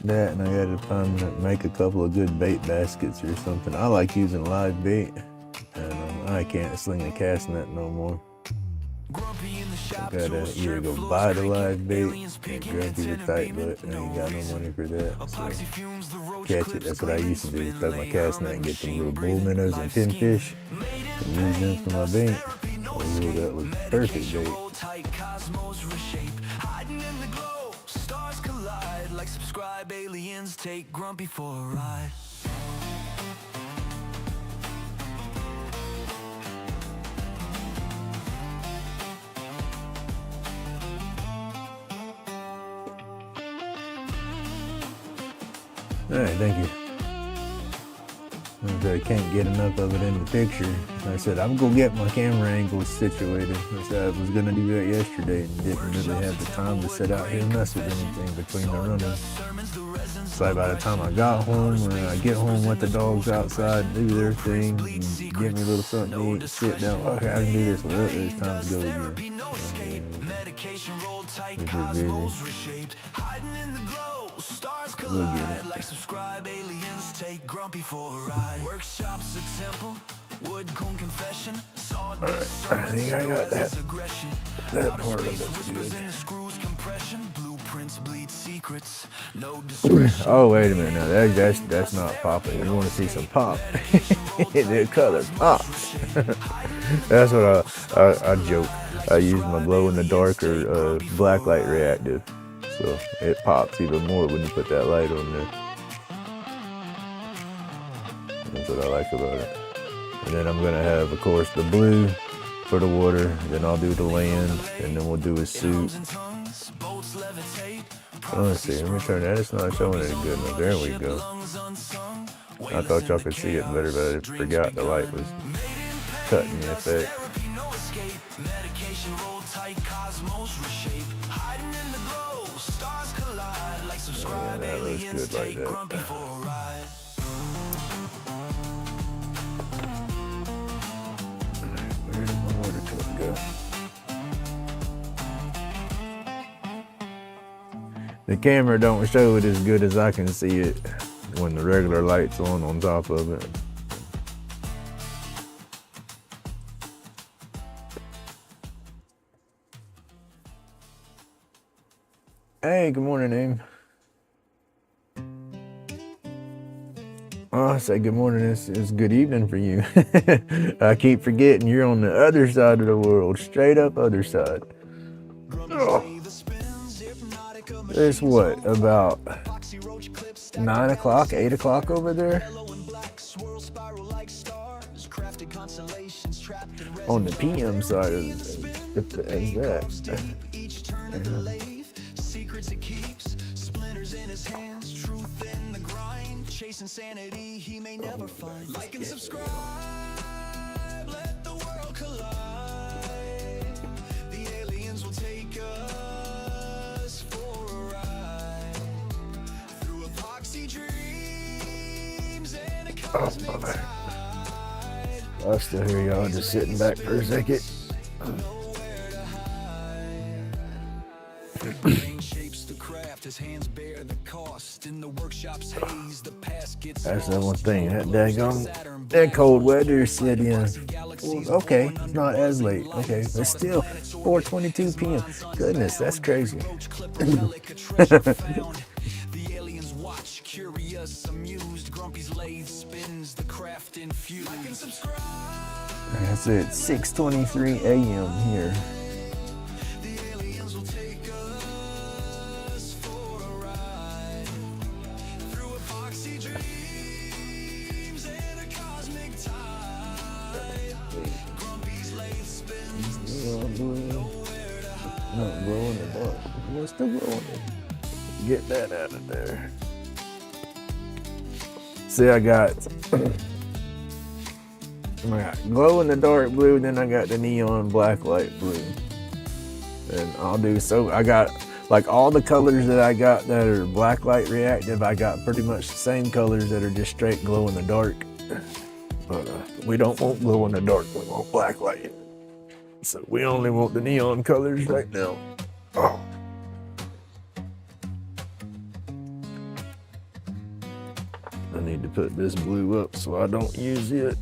That, and I gotta make a couple of good bait baskets or something. I like using live bait, and I can't sling the cast net no more. Grumpy in the shop, I gotta either go buy the live bait and Grumpy the tight butt. I ain't got no money for that. So catch it. That's what I used to do. Throw my cast net and get them little bull minnows and pinfish and use them for my bait. Oh, that was perfect bait. Like, subscribe, aliens, take Grumpy for a ride. All right, thank you. I can't get enough of it in the picture. I said, I'm gonna get my camera angles situated. I said I was gonna do that yesterday and didn't really have the time to sit out here and mess with anything between the running. So by the time I got home, or I get home with the dogs outside, do their thing, and get me a little something to eat, sit down, okay, I can do this, well, it's time to go again. We'll get it. Like, subscribe, aliens, take Grumpy for a ride. Workshops a temple, wood cone confession. I think I got that part of it good. Oh, wait a minute. Now that's not popping. You want to see some pop? The color pops. That's what I joke. I use my glow in the dark or black light reactive, so it pops even more when you put that light on there. That's what I like about it. And then I'm gonna have, of course, the blue for the water. Then I'll do the land, and then we'll do his suit. Oh, let's see. Let me turn that. It's not showing any good enough. There we go. I thought y'all could see it better, but I forgot the light was cutting the effect. Yeah, that looks good like that. Where did my water cup go? The camera don't show it as good as I can see it when the regular light's on top of it. Hey, good morning, Aim. Oh, I say good morning. It's good evening for you. I keep forgetting you're on the other side of the world, straight up other side. Oh. It's what, about 9 o'clock, 8 o'clock over there? On the PM side of that. Insanity he may never find. Like and subscribe, let the world collide. The aliens will take us for a ride through epoxy dreams and a cosmic tide. I still hear y'all just sitting back for a second. His hands bear the cost in the workshop's haze. The past gets that's the one thing. That cold weather set in. Okay, it's not as late. Okay, but still 4:22 p.m. Goodness, that's crazy. The aliens watch, curious, amused. Grumpy's lathe spins the craft infused. Like and subscribe. That's it. 6:23 a.m. here. Not glowing the dark. What's the glowing? Get that out of there. See, I got glow in the dark blue, then I got the neon black light blue. And I'll do so. I got like all the colors that I got that are black light reactive. I got pretty much the same colors that are just straight glow in the dark. But we don't want glow in the dark. We want black light. So we only want the neon colors right now. Oh. I need to put this blue up so I don't use it.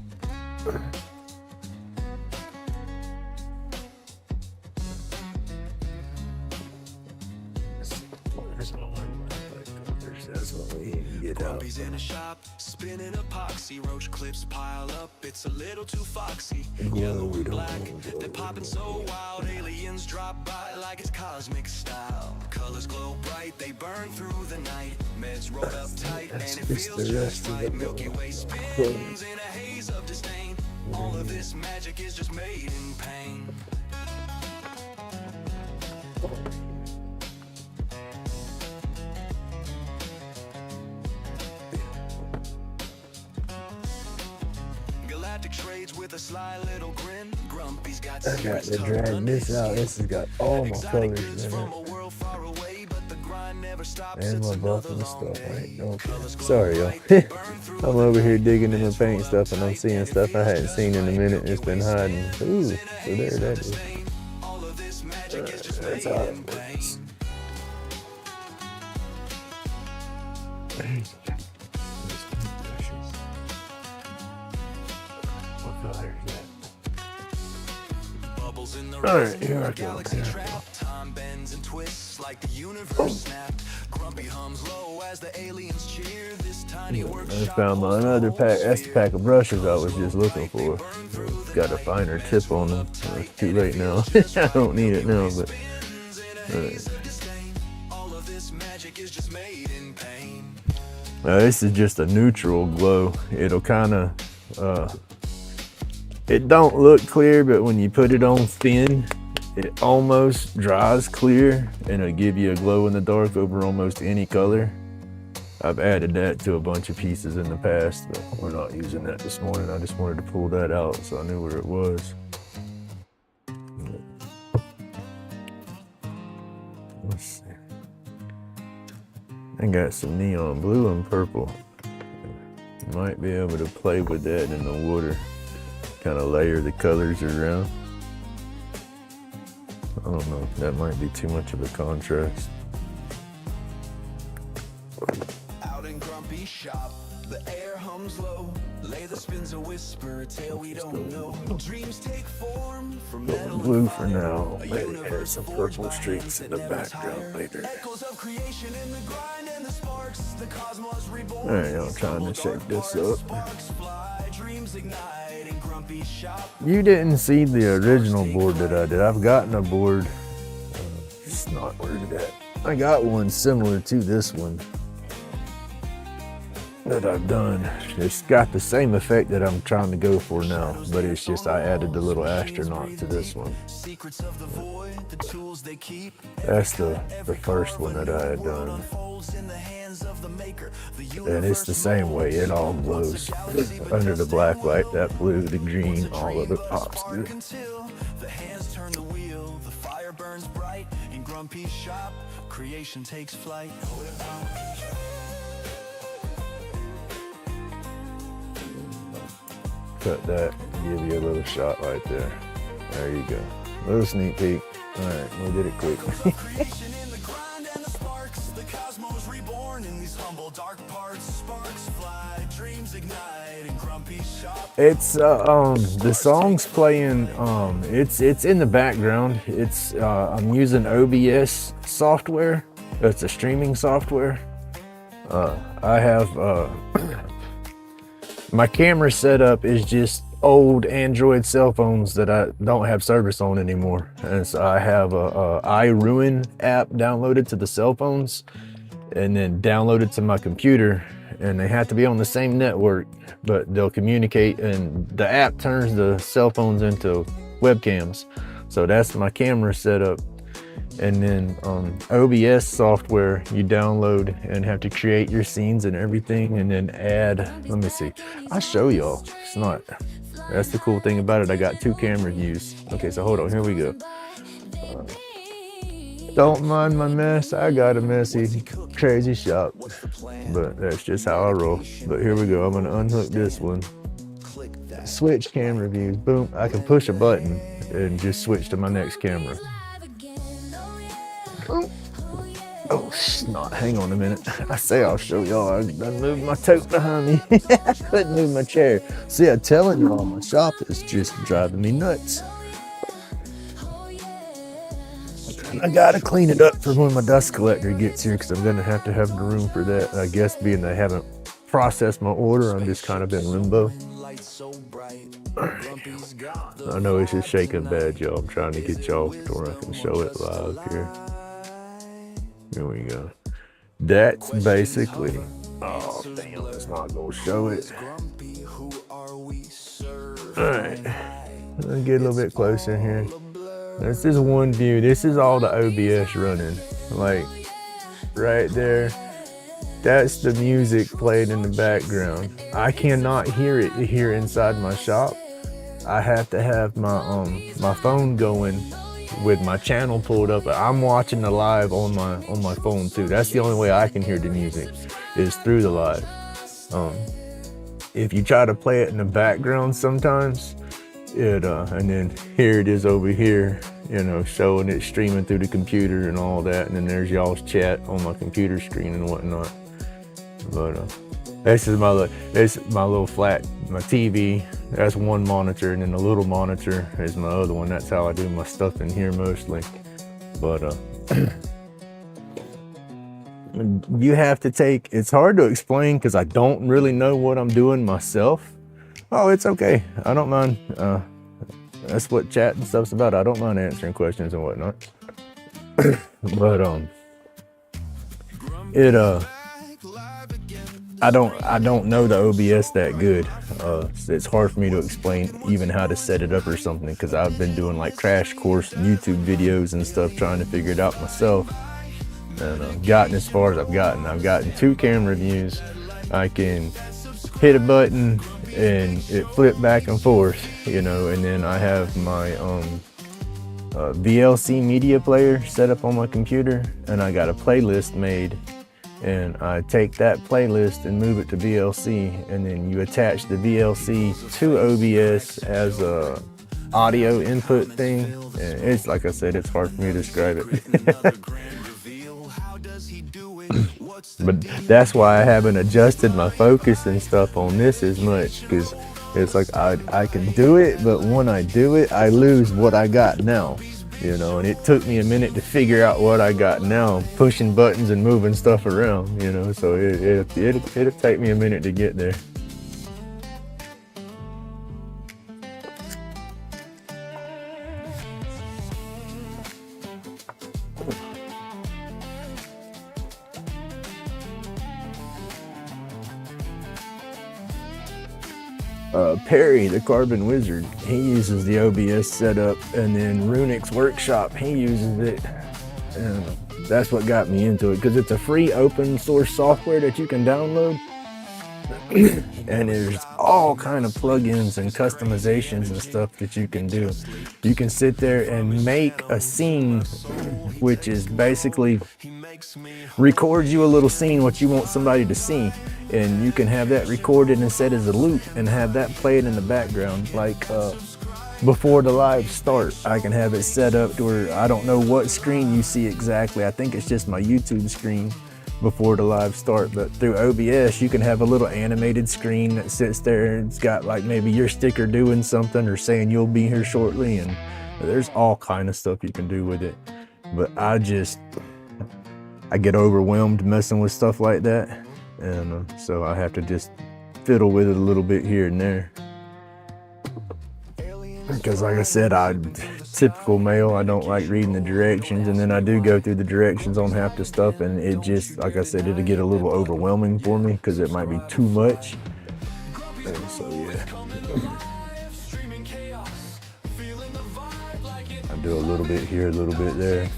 That's what we need to get out. In a shop, spinning epoxy, roach clips pile up. It's a little too foxy. Yellow and black, they're popping so wild. Aliens drop by like it's cosmic style. Colors glow bright, they burn through the night. Meds rolled up tight, and it feels just right. Milky Way spins in a haze of disdain. All of this magic is just made in pain. Trades with a sly little grin. Grumpy's got I got to drag this out. This has got all my colors in it. And my buff and stuff. Right? Okay. Sorry, y'all. I'm over here digging in my paint stuff and I'm seeing stuff I hadn't seen in a minute. It's been hiding. Ooh, so there that is. That's how it works. What color is that? Alright, here I go. Time bends and twists like the universe snapped. Grumpy hums low as the aliens cheer. This tiny I workshop. found another pack. That's the pack of brushes I was just looking for. It's got a finer tip on them. It's too late now. I don't need it now, but. All of this magic is just made in pain. This is just a neutral glow. It'll kind of, it don't look clear, but when you put it on thin, it almost dries clear and it'll give you a glow in the dark over almost any color. I've added that to a bunch of pieces in the past, but we're not using that this morning. I just wanted to pull that out so I knew where it was. Let's see. I got some neon blue and purple. Might be able to play with that in the water. Kind of layer the colors around. I don't know, that might be too much of a contrast. Out in Grumpy shop, the air hums low. Lather spins a whisper, a tale we don't know. Dreams take form from metal Blue and for fire. now. A Maybe universe add some forged purple by streaks in the hands that background never later. tire. Echoes of creation in the grind and the sparks, the cosmos reborn. Alright, I'm trying to shake this up. Sparks fly, dreams ignite in Grumpy shop. You didn't see the original board that I did. I've gotten a board. It's not where it at. I got one similar to this one that I've done. It's got the same effect that I'm trying to go for now, but it's just I added the little astronaut to this one. Secrets of the void, the tools they keep. That's the first one that I had done. Unfolds in the hands of the maker. And it's the same way, it all glows. Under the black light, that blue, the green, all of it pops good. Until the hands turn the wheel, the fire burns bright in Grumpy's shop. Creation takes flight. Cut that, give you a little shot right there. There you go. Little sneak peek. Alright, we did it quick. Creation in the grind and the sparks, the cosmos reborn in these humble dark parts. Sparks fly, dreams ignite in Grumpy's shop. It's the song's playing, it's in the background. It's I'm using OBS software. It's a streaming software. I have my camera setup is just old Android cell phones that I don't have service on anymore. And so I have a iRuin app downloaded to the cell phones and then downloaded to my computer, and they have to be on the same network, but they'll communicate, and the app turns the cell phones into webcams. So that's my camera setup. And then OBS software you download and have to create your scenes and everything, and then add, let me see, I'll show y'all. It's not, that's the cool thing about it. I got 2 camera views. Okay, so hold on, here we go. Don't mind my mess. I got a messy, crazy shop, but that's just how I roll. But here we go. I'm gonna unhook this one. Switch camera views. Boom. I can push a button and just switch to my next camera. Oh, snot. Hang on a minute. I say I'll show y'all. I moved my tote behind me. I couldn't move my chair. See, I'm telling y'all, my shop is just driving me nuts. I gotta clean it up for when my dust collector gets here, because I'm gonna have to have the room for that. I guess being they haven't processed my order, I'm just kind of in limbo. I know it's just shaking bad, y'all. I'm trying to get y'all to where I can show it live here. Here we go. That's basically, oh damn, it's not gonna show it. Alright, let's get a little bit closer here. This is one view. This is all the OBS running. Like, right there. That's the music played in the background. I cannot hear it here inside my shop. I have to have my phone going with my channel pulled up. I'm watching the live on my phone too. That's the only way I can hear the music, is through the live. If you try to play it in the background sometimes, it and then here it is over here, you know, showing it streaming through the computer and all that, and then there's y'all's chat on my computer screen and whatnot. But this is my little flat, my TV. That's one monitor, and then the little monitor is my other one. That's how I do my stuff in here mostly. But you have to take, it's hard to explain because I don't really know what I'm doing myself. Oh, it's okay. I don't mind. That's what chat and stuff's about. I don't mind answering questions and whatnot. But I don't know the OBS that good. It's hard for me to explain even how to set it up or something, because I've been doing like crash course YouTube videos and stuff trying to figure it out myself. And I've gotten as far as I've gotten. I've gotten 2 camera views. I can hit a button and it flipped back and forth, you know, and then I have my VLC media player set up on my computer, and I got a playlist made, and I take that playlist and move it to VLC, and then you attach the VLC to OBS as a audio input thing. And it's, like I said, it's hard for me to describe it. But that's why I haven't adjusted my focus and stuff on this as much, because it's like I can do it, but when I do it, I lose what I got now, you know. And it took me a minute to figure out what I got now, pushing buttons and moving stuff around, you know. So it'll take me a minute to get there. Perry, the Carbon Wizard, he uses the OBS setup, and then Runic's Workshop, he uses it. And that's what got me into it, because it's a free open source software that you can download. And there's all kind of plugins and customizations and stuff that you can do. You can sit there and make a scene, which is basically records you a little scene what you want somebody to see, and you can have that recorded and set as a loop and have that played in the background. Like before the live start, I can have it set up to where I don't know what screen you see exactly. I think it's just my YouTube screen before the live start, but through OBS you can have a little animated screen that sits there, and it's got like maybe your sticker doing something or saying you'll be here shortly, and there's all kind of stuff you can do with it. But I get overwhelmed messing with stuff like that, and so I have to just fiddle with it a little bit here and there. Because like I said, typical male, I don't like reading the directions, and then I do go through the directions on half the stuff, and it just, like I said, it'll get a little overwhelming for me because it might be too much. And so yeah, I do a little bit here, a little bit there.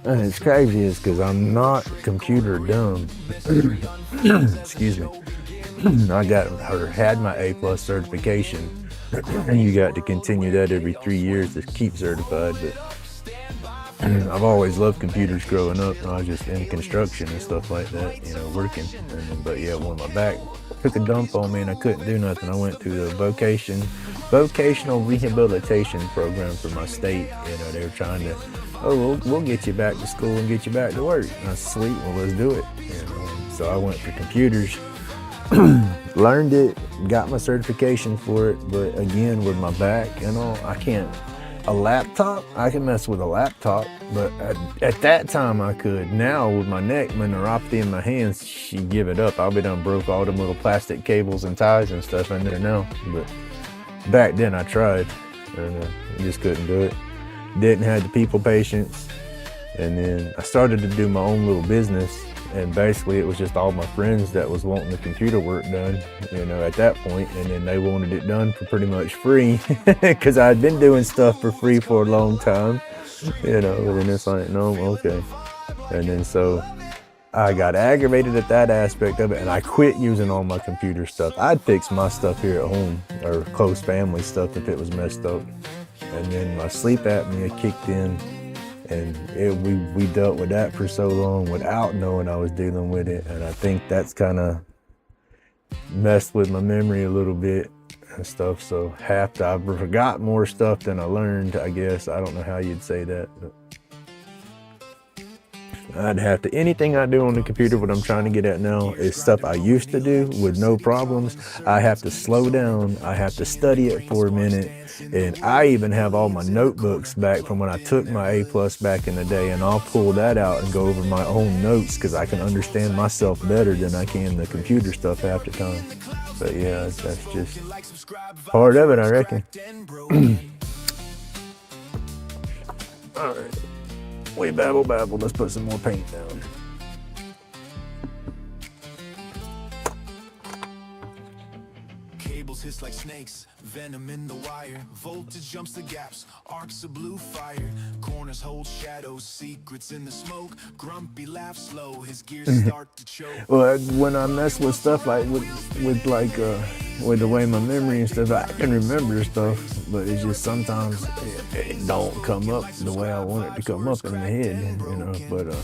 And it's crazy is because I'm not computer dumb. Excuse me. I had my A+ certification, and you got to continue that every 3 years to keep certified. But I've always loved computers growing up. I was just in construction and stuff like that, you know, working. But yeah, when my back took a dump on me and I couldn't do nothing, I went to the vocational rehabilitation program for my state. You know, they were trying to, we'll get you back to school and get you back to work. And I said, sweet, well, let's do it. You know, so I went for computers, learned it, got my certification for it. But again, with my back and all, I can't. A laptop, I can mess with a laptop, but at that time I could. Now with my neck, my neuropathy in my hands, she give it up. I'll be done broke all them little plastic cables and ties and stuff in there now. But back then I tried, and I just couldn't do it. Didn't have the people patience. And then I started to do my own little business, and basically it was just all my friends that was wanting the computer work done, you know, at that point, and then they wanted it done for pretty much free because I'd been doing stuff for free for a long time, you know. And then it's like, no, okay. And then so I got aggravated at that aspect of it, and I quit using all my computer stuff. I'd fix my stuff here at home, or close family stuff, if it was messed up. And then my sleep apnea kicked in, and we dealt with that for so long without knowing I was dealing with it. And I think that's kind of messed with my memory a little bit. and stuff. So I forgot more stuff than I learned, I guess. I don't know how you'd say that, but I'd have to, anything I do on the computer, what I'm trying to get at now is stuff I used to do with no problems. I have to slow down. I have to study it for a minute. And I even have all my notebooks back from when I took my A+ back in the day, and I'll pull that out and go over my own notes because I can understand myself better than I can the computer stuff half the time. But yeah, that's just part of it, I reckon. All right. We babble. Let's put some more paint down. Cables hiss like snakes, venom in the wire. Voltage jumps the gaps, arcs of blue fire. Corners hold shadows, secrets in the smoke. Grumpy laughs slow, his gears start to choke. Well, when I mess with stuff like with the way my memory and stuff, I can remember stuff, but it's just sometimes it don't come up the way I want it to come up in my head, you know. But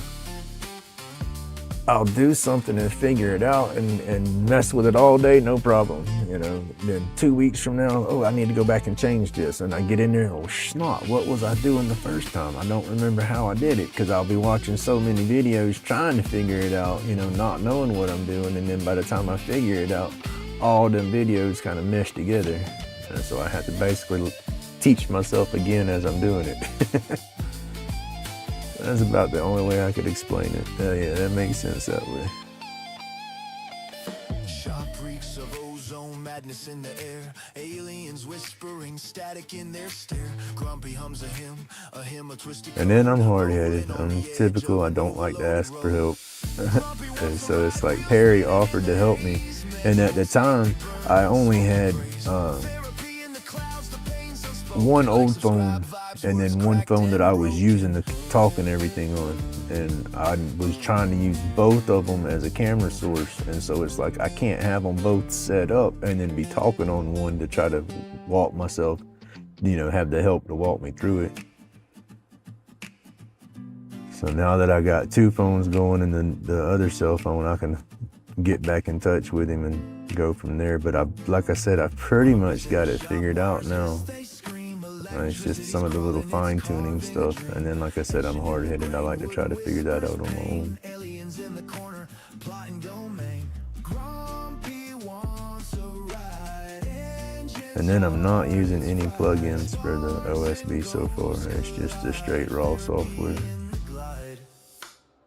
I'll do something and figure it out and mess with it all day, no problem, you know. Then 2 weeks from now, oh, I need to go back and change this, and I get in there, oh snot, what was I doing the first time? I don't remember how I did it, because I'll be watching so many videos trying to figure it out, you know, not knowing what I'm doing, and then by the time I figure it out, all them videos kind of mesh together, and so I have to basically teach myself again as I'm doing it. That's about the only way I could explain it. Yeah, that makes sense that way. Sharp reeks of ozone, madness in the air. Aliens whispering, static in their stare. Grumpy hums a hymn of twisted. And then I'm hard-headed. I'm typical. I don't like to ask for help. And so it's like Perry offered to help me, and at the time I only had one old phone and then one phone that I was using to talk and everything on, and I was trying to use both of them as a camera source, and so it's like I can't have them both set up and then be talking on one to try to walk myself, you know, have the help to walk me through it. So now that I got two phones going and then the other cell phone, I can get back in touch with him and go from there. But like I said, I pretty much got it figured out now. It's just some of the little fine-tuning stuff, and then like I said, I'm hard-headed. I like to try to figure that out on my own. And then I'm not using any plugins for the OSB so far. It's just the straight raw software.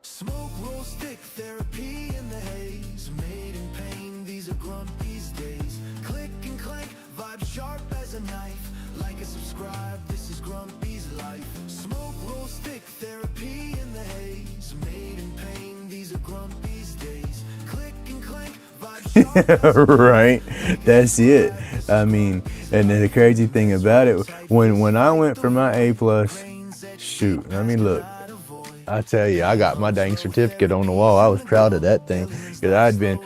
Smoke, roll, stick, therapy in the haze. Made in pain, these are Grumpy's days. Click and clank, vibe sharp as a knife. Like and subscribe, this is Grumpy's life. Smoke, roll, stick, therapy in the haze. Made in pain, these are Grumpy's days. Click and clank, vibe sharp. Right, that's it. I mean, and then the crazy thing about it, when I went for my A+, shoot, I mean, look, I tell you, I got my dang certificate on the wall. I was proud of that thing, because I'd been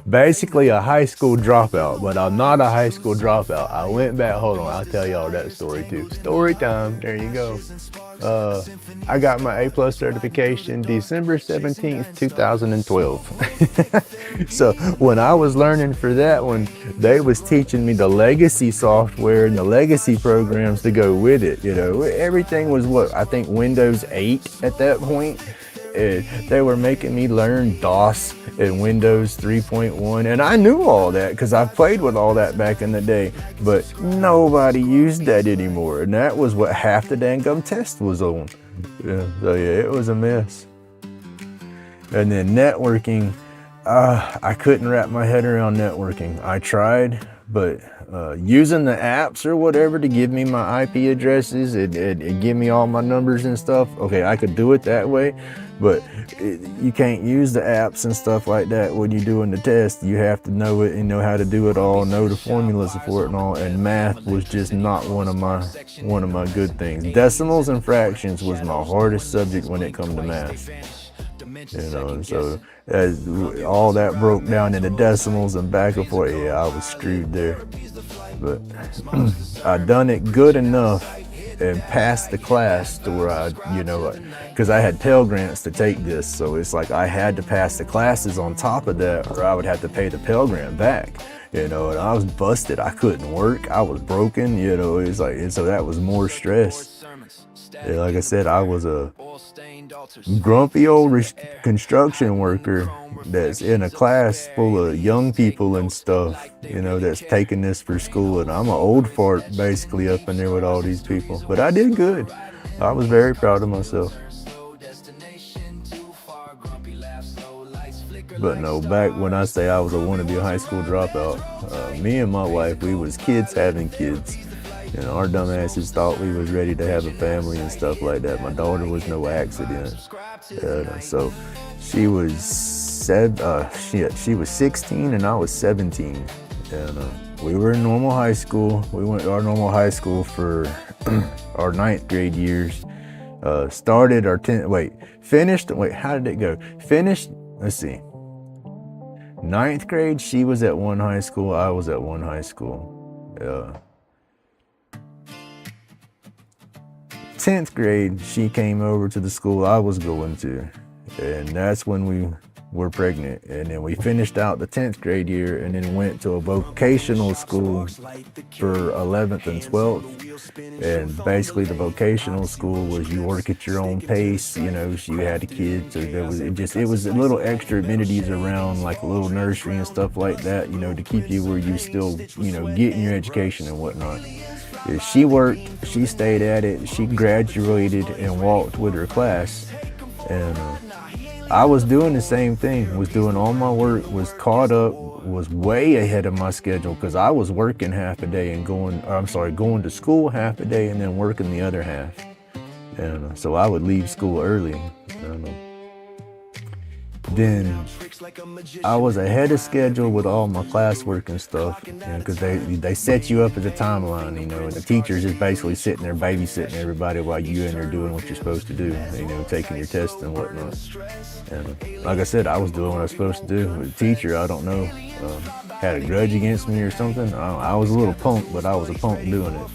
basically a high school dropout, but I'm not a high school dropout. I went back, hold on, I'll tell y'all that story too. Story time, there you go. I got my A+ certification December 17th, 2012. So when I was learning for that one, they was teaching me the legacy software and the legacy programs to go with it. You know, everything was what, I think Windows 8 at that point. They were making me learn DOS and Windows 3.1, and I knew all that because I played with all that back in the day, but nobody used that anymore, and that was what half the dang gum test was on. Yeah, so yeah, it was a mess. And then networking, I couldn't wrap my head around networking. I tried, but using the apps or whatever to give me my IP addresses, it give me all my numbers and stuff. Okay, I could do it that way, but you can't use the apps and stuff like that when you're doing the test. You have to know it and know how to do it all, know the formulas for it and all. And math was just not one of my good things. Decimals and fractions was my hardest subject when it comes to math. You know, and so as all that broke down into decimals and back and forth, yeah, I was screwed there. But I done it good enough and passed the class to where I, you know, because I had Pell Grants to take this, so it's like I had to pass the classes on top of that, or I would have to pay the Pell Grant back. you know, and I was busted. I couldn't work. I was broken, you know. It's like, and so that was more stress. And like I said, I was a grumpy old construction worker that's in a class full of young people and stuff, you know, that's taking this for school. And I'm an old fart basically up in there with all these people. But I did good. I was very proud of myself. But no, back when I say I was a wannabe high school dropout, me and my wife, we was kids having kids. You know, our dumbasses thought we was ready to have a family and stuff like that. My daughter was no accident. So she was 16 and I was 17. And we were in normal high school. We went to our normal high school for our 9th grade years. Started our 10th, finished, how did it go? Finished, let's see. 9th grade, she was at one high school, I was at one high school. 10th grade, she came over to the school I was going to, and that's when we were pregnant. And then we finished out the 10th grade year and then went to a vocational school for 11th and 12th. And basically the vocational school was you work at your own pace, you know, so you had a kid, so it was a little extra amenities around, like a little nursery and stuff like that, you know, to keep you where you still, you know, getting your education and whatnot. Yeah, she worked, she stayed at it, she graduated and walked with her class. And I was doing the same thing, was doing all my work, was caught up, was way ahead of my schedule because I was working half a day and going to school half a day and then working the other half. And so I would leave school early. Then I was ahead of schedule with all my classwork and stuff, because they set you up as a timeline, you know, and the teacher's just basically sitting there babysitting everybody while you in there doing what you're supposed to do, you know, taking your tests and whatnot. And like I said, I was doing what I was supposed to do. The teacher, I don't know, had a grudge against me or something. I was a little punk, but I was a punk doing it.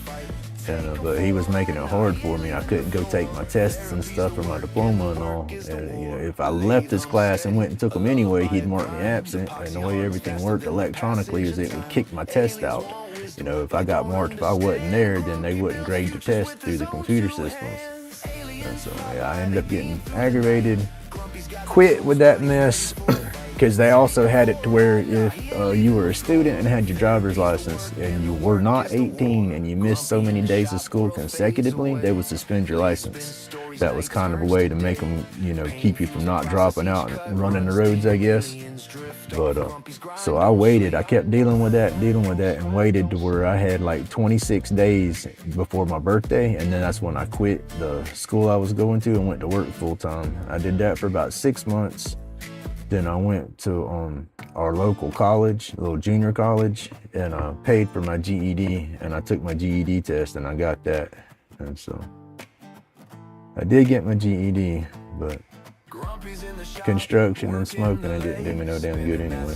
And, but he was making it hard for me. I couldn't go take my tests and stuff for my diploma and all. And you know, if I left his class and went and took them anyway, he'd mark me absent. And the way everything worked electronically is it would kick my test out. You know, if I got marked, if I wasn't there, then they wouldn't grade the test through the computer systems. And so yeah, I ended up getting aggravated, quit with that mess. Because they also had it to where if you were a student and had your driver's license and you were not 18 and you missed so many days of school consecutively, they would suspend your license. That was kind of a way to make them, you know, keep you from not dropping out and running the roads, I guess. But so I waited. I kept dealing with that, and waited to where I had like 26 days before my birthday, and then that's when I quit the school I was going to and went to work full time. I did that for about 6 months. Then I went to our local college, a little junior college, and I paid for my GED, and I took my GED test, and I got that. And so I did get my GED, but construction and smoking, it didn't do me no damn good anyway.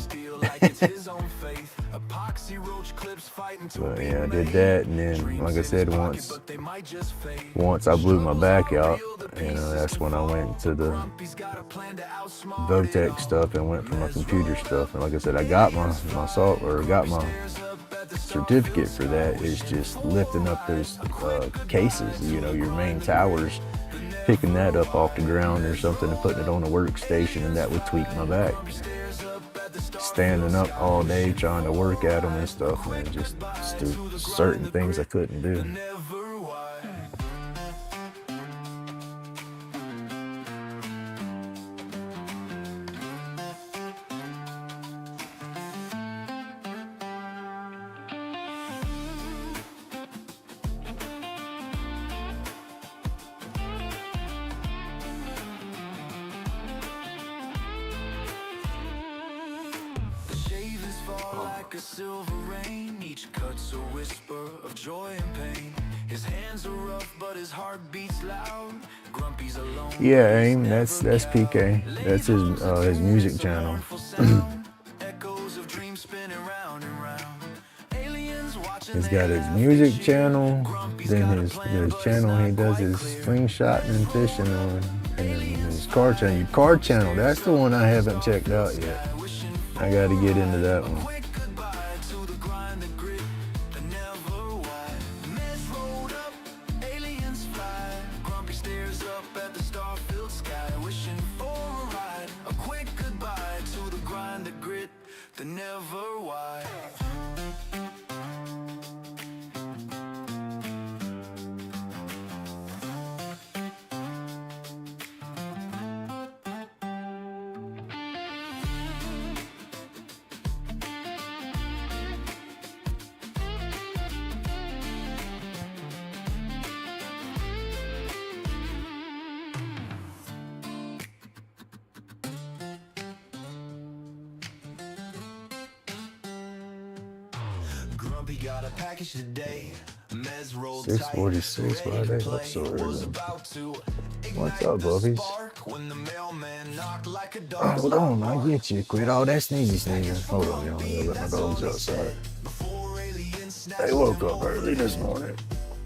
But yeah, I did that, and then, like I said, once I blew my back out, you know, that's when I went to the Votech stuff and went for my computer stuff. And like I said, I got my certificate for that. It's just lifting up those cases, you know, your main towers, picking that up off the ground or something and putting it on a workstation, and that would tweak my back. Standing up all day trying to work at them and stuff, man, just do certain things I couldn't do. Like a silver rain, each cut's a whisper of joy and pain. His hands are rough, but his heart beats loud. Grumpy's alone. Yeah, AIM, that's PK. That's his music channel. Echoes of dreams spinning round and round. Aliens watching. He's got his music channel, then his channel he does his slingshotting and fishing on, and then his car channel. Your car channel, that's the one I haven't checked out yet. I got to get into that one. why. Grumpy got a package today. Mez rolled 6:46, tight, why are they ready to up play. so early? Was about to What's ignite up, the Bubbies? spark when the mailman knocked like a dog. Hold on, I get you. Quit all that sneezing. Hold on, y'all. I gotta let my dogs outside. Before aliens snatched They woke him up early this morning.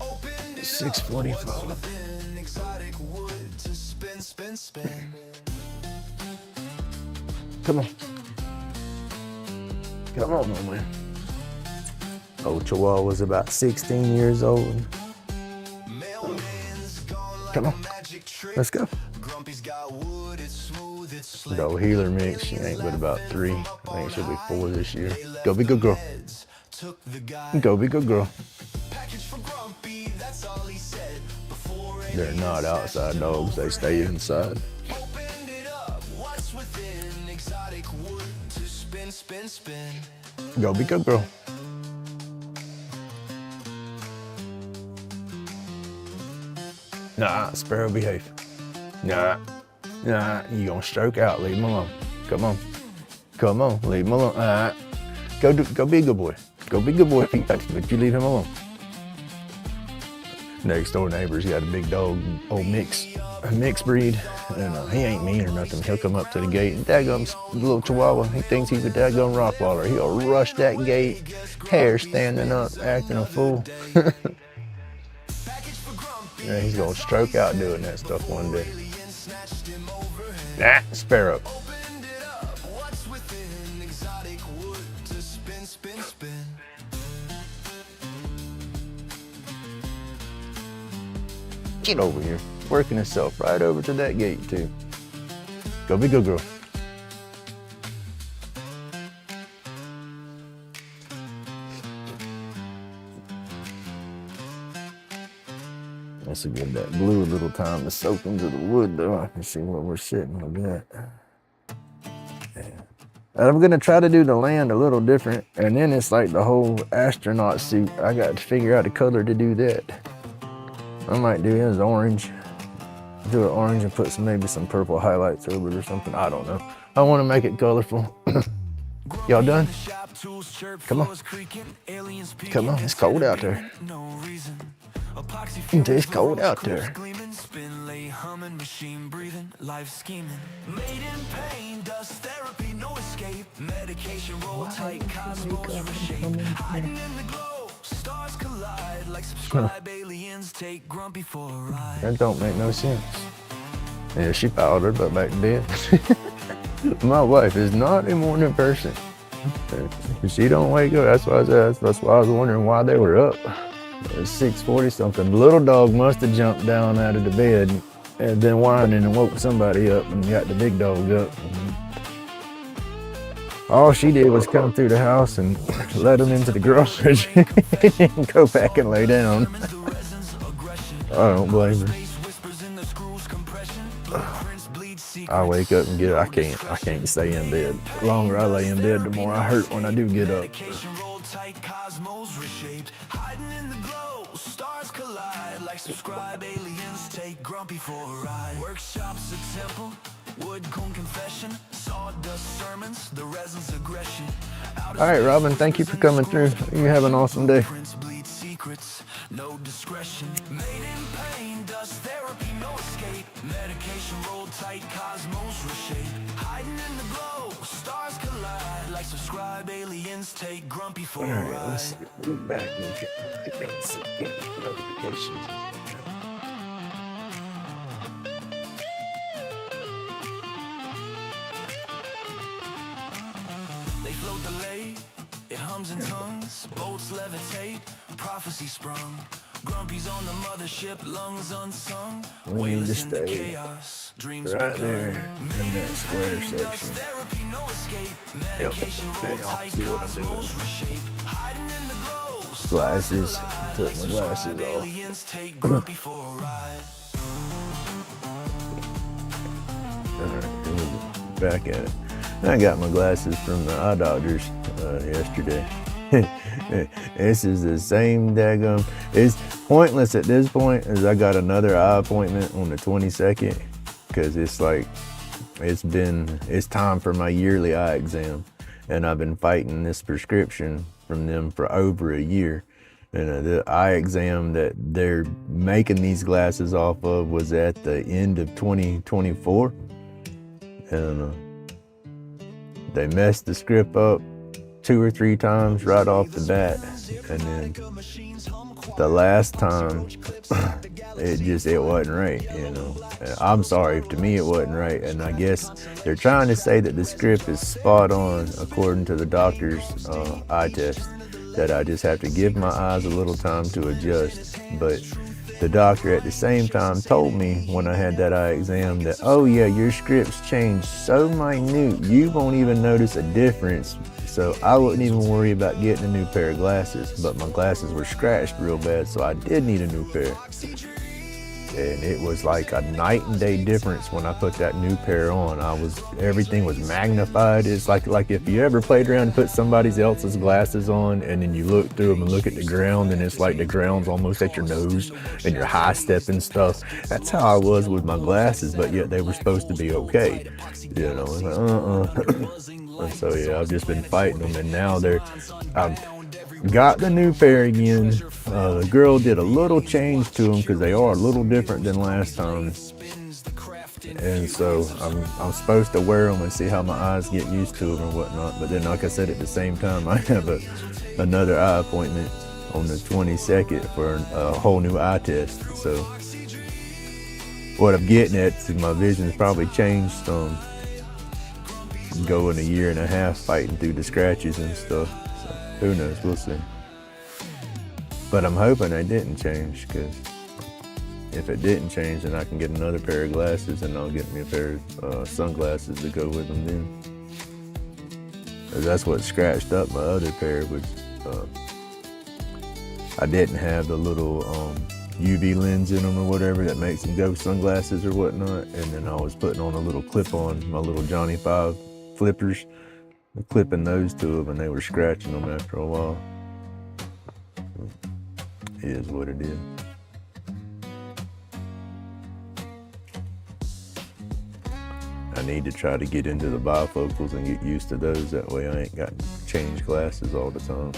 opened it up. 6:45. What's within? Exotic wood to spin, spin, spin. Come on. Come on, my man. Old Chihuahua was about 16 years old. Mailman's gone like Come on. a magic trick. Let's go. Grumpy's got wood, it's smooth, it's slick. The old healer mix, she ain't but about 3. I think she'll be 4 this year. Go be good girl. Took the guy. Go be good girl. Package for Grumpy, that's all he said. Before They're not outside dogs, they stay inside. opened it up, what's within? Exotic wood to spin, spin, spin. Go be good girl. Nah, Sparrow, behave. Nah, you gonna stroke out, leave him alone. Come on, leave him alone. Go be a good boy. Go be a good boy if he touches you, but you leave him alone. Next door neighbor's got a big dog, old mixed breed, and he ain't mean or nothing. He'll come up to the gate, and daggum little Chihuahua, he thinks he's a daggum Rottweiler. He'll rush that gate, hair standing up, acting a fool. Yeah, he's gonna stroke out doing that stuff one day. Nah, Sparrow. Opened it up, what's within? Exotic wood to spin, spin, spin. Get over here. Working himself right over to that gate too. Go be good girl. This will give that blue a little time to soak into the wood though. I can see where we're sitting with that. Yeah. And I'm gonna try to do the land a little different, and then it's like the whole astronaut suit. I got to figure out a color to do that. I might do his orange. Do it orange and put maybe some purple highlights over it or something. I don't know. I want to make it colorful. Y'all done? Come on. Come on, it's cold out there. It's cold out there. Medication roll tight, cosmos reshape. Hiding in the glow, stars collide like subscribe aliens take Grumpy for a ride. That don't make no sense. Yeah, she powdered, but back to bed. My wife is not a morning person. She don't wake up. That's why I was wondering why they were up. It was 6:40 something. The little dog must have jumped down out of the bed and been whining and woke somebody up and got the big dog up. All she did was come through the house and let him into the garage and go back and lay down. I don't blame her. I wake up and I can't stay in bed. The longer I lay in bed, the more I hurt when I do get up. Subscribe aliens take Grumpy for a ride. Workshops a temple, wood cone confession, sawdust sermons, the resin's aggression. All right, Robin, thank you for coming through. You have an awesome day. Bleed secrets, no discretion. Made in pain, dust therapy, no escape. Medication rolled tight, cosmos reshape. Hiding in the glow, stars collide. Like subscribe aliens take Grumpy for a ride. Let's get back and get notifications. They float the lake, it hums in tongues. Boats levitate, prophecy sprung. Grumpy's on the mothership, lungs unsung. We need to Wayless in the stay chaos, dreams right begun. there in that square section. Therapy, no escape. Yep. Medication, roll tight, See what I'm doing. cosmos reshape. Hiding in the glow. Glasses. Put my glasses off. Aliens take Grumpy for a ride. Alright, back at it. I got my glasses from the eye doctors yesterday. This is the same daggum. It's pointless at this point, as I got another eye appointment on the 22nd, because it's like it's time for my yearly eye exam, and I've been fighting this prescription from them for over a year. And the eye exam that they're making these glasses off of was at the end of 2024, and they messed the script up 2 or 3 times right off the bat, and then the last time it wasn't right, you know. I'm sorry, to me it wasn't right, and I guess they're trying to say that the script is spot on according to the doctor's eye test, that I just have to give my eyes a little time to adjust. But the doctor at the same time told me when I had that eye exam that, oh yeah, your scripts change so minute, you won't even notice a difference. So I wouldn't even worry about getting a new pair of glasses, but my glasses were scratched real bad, so I did need a new pair. And it was like a night and day difference when I put that new pair on. Everything was magnified. It's like if you ever played around and put somebody else's glasses on, and then you look through them and look at the ground, and it's like the ground's almost at your nose and you're high stepping stuff. That's how I was with my glasses, but yet they were supposed to be okay. You know, and so yeah, I've just been fighting them, and now I've got the new pair again. The girl did a little change to them because they are a little different than last time, and so I'm supposed to wear them and see how my eyes get used to them or whatnot. But then, like I said, at the same time, I have another eye appointment on the 22nd for a whole new eye test. So what I'm getting at is my vision's probably changed some. Going a year and a half fighting through the scratches and stuff. So who knows? We'll see. But I'm hoping they didn't change, because if it didn't change, then I can get another pair of glasses, and I'll get me a pair of sunglasses to go with them then. 'Cause that's what scratched up my other pair was I didn't have the little UV lens in them or whatever that makes them go sunglasses or whatnot, and then I was putting on a little clip on my little Johnny 5 flippers, clipping those to them, and they were scratching them after a while. It is what it is. I need to try to get into the bifocals and get used to those. That way I ain't got to change glasses all the time.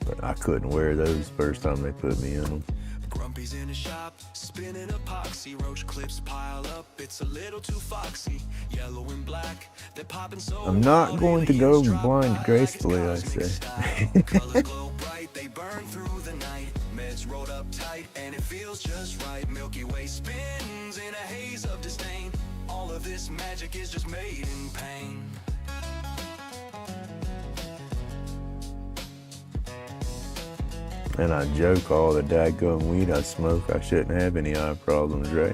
But I couldn't wear those first time they put me in them. Grumpy's in a shop, spinning epoxy. Roach clips pile up, it's a little too foxy. Yellow and black, they're popping so I'm not loud, going to aliens go drop blind by. gracefully, I Cosmic say. style, colors glow bright, they burn through the night. Meds rolled up tight, and it feels just right. Milky Way spins in a haze of disdain. All of this magic is just made in pain. And I joke all the daggum weed I smoke, I shouldn't have any eye problems, right?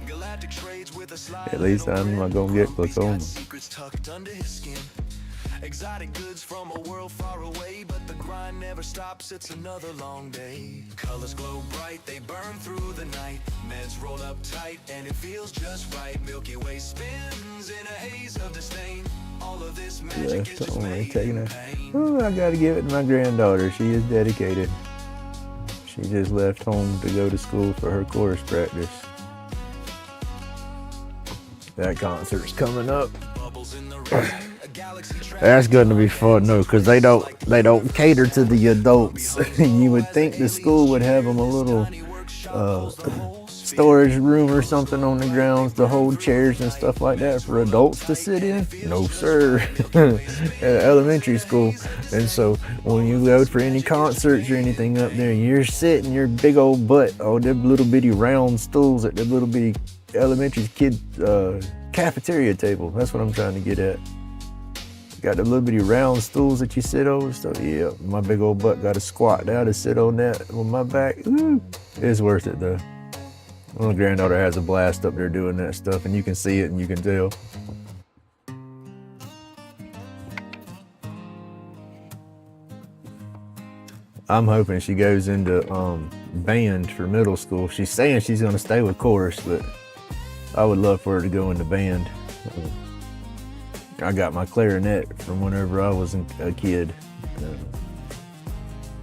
Galactic trades with a slide. At least I'm not gonna get glaucoma. Secrets tucked under his skin. Exotic goods from a world far away, but the grind never stops, it's another long day. Colors glow bright, they burn through the night. Meds roll up tight, and it feels just right. Milky Way spins in a haze of disdain. All of this magic is Left just only made taking in a. pain. Oh, I gotta give it to my granddaughter. She is dedicated. She just left home to go to school for her chorus practice. That concert's coming up. Bubbles in the rain, a galaxy track. That's gonna be fun, though, because they don't cater to the adults. You would think the school would have them a little storage room or something on the grounds to hold chairs and stuff like that for adults to sit in. No sir. At elementary school. And so when you go for any concerts or anything up there, you're sitting your big old butt on them little bitty round stools at the little bitty elementary kid cafeteria table. That's what I'm trying to get at. Got the little bitty round stools that you sit over. So yeah, my big old butt got to squat down to sit on that on my back. Ooh, it's worth it though. My granddaughter has a blast up there doing that stuff, and you can see it and you can tell. I'm hoping she goes into band for middle school. She's saying she's gonna stay with chorus, but I would love for her to go into band. I got my clarinet from whenever I was a kid.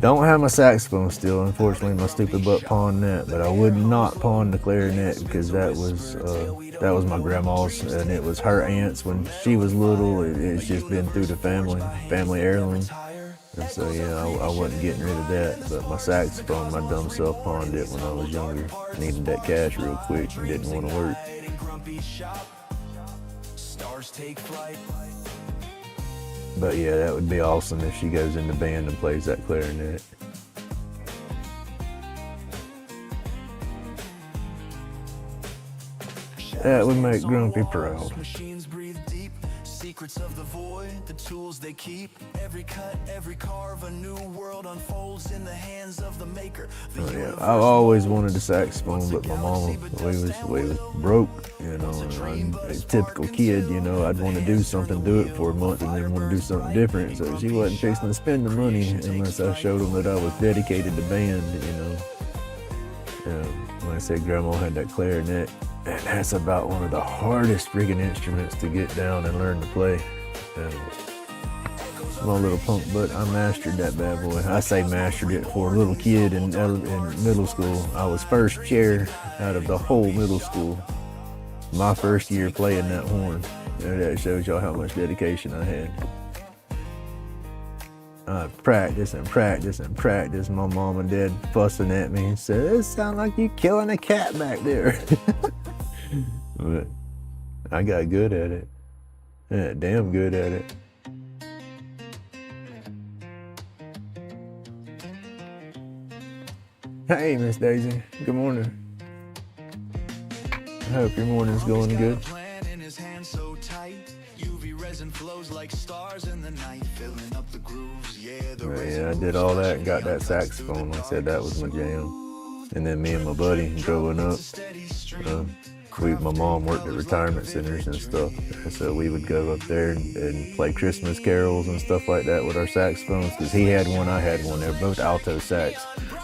Don't have my saxophone still, unfortunately. My stupid butt pawned that, but I would not pawn the clarinet because that was my grandma's, and it was her aunt's when she was little. It's just been through the family heirloom. And so yeah, I wasn't getting rid of that. But my saxophone, my dumb self pawned it when I was younger. Needed that cash real quick and didn't want to work. But yeah, that would be awesome if she goes in the band and plays that clarinet. That would make Grumpy proud. Secrets of the void, the tools they keep. Every cut, every carve, a new world unfolds in the hands of the maker. Oh, yeah. I've always wanted a saxophone, but my mama, we was broke, you know, and I'm a typical kid, you know, I'd want to do something, do it for a month, and then want to do something different. So she wasn't fixing to spend the money unless I showed them that I was dedicated to band, you know. When I say grandma had that clarinet, and that's about one of the hardest freaking instruments to get down and learn to play. Small little punk, but I mastered that bad boy. I say mastered it for a little kid in middle school. I was first chair out of the whole middle school. My first year playing that horn. That shows y'all how much dedication I had. I practice and practice and practice. My mom and dad fussing at me and said, "It sounds like you killing a cat back there." But I got good at it. Yeah, damn good at it. Hey, Miss Daisy. Good morning. I hope your morning's going good. Yeah, I did all that and got that saxophone. I said that was my jam. And then me and my buddy growing up, my mom worked at retirement centers and stuff. And so we would go up there and play Christmas carols and stuff like that with our saxophones, because he had one, I had one. They were both alto sax,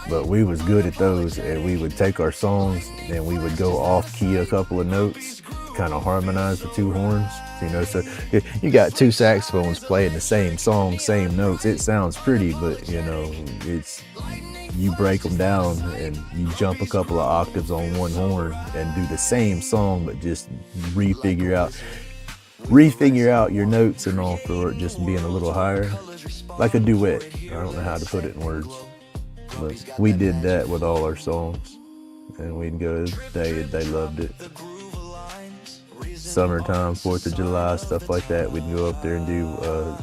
but we was good at those. And we would take our songs and we would go off key a couple of notes, kind of harmonize the two horns. You know, so if you got two saxophones playing the same song, same notes, it sounds pretty, but you know, you break them down and you jump a couple of octaves on one horn and do the same song, but just refigure out your notes and all for it just being a little higher, like a duet. I don't know how to put it in words, but we did that with all our songs, and we'd go, they loved it. Summertime, 4th of July, stuff like that, we'd go up there and do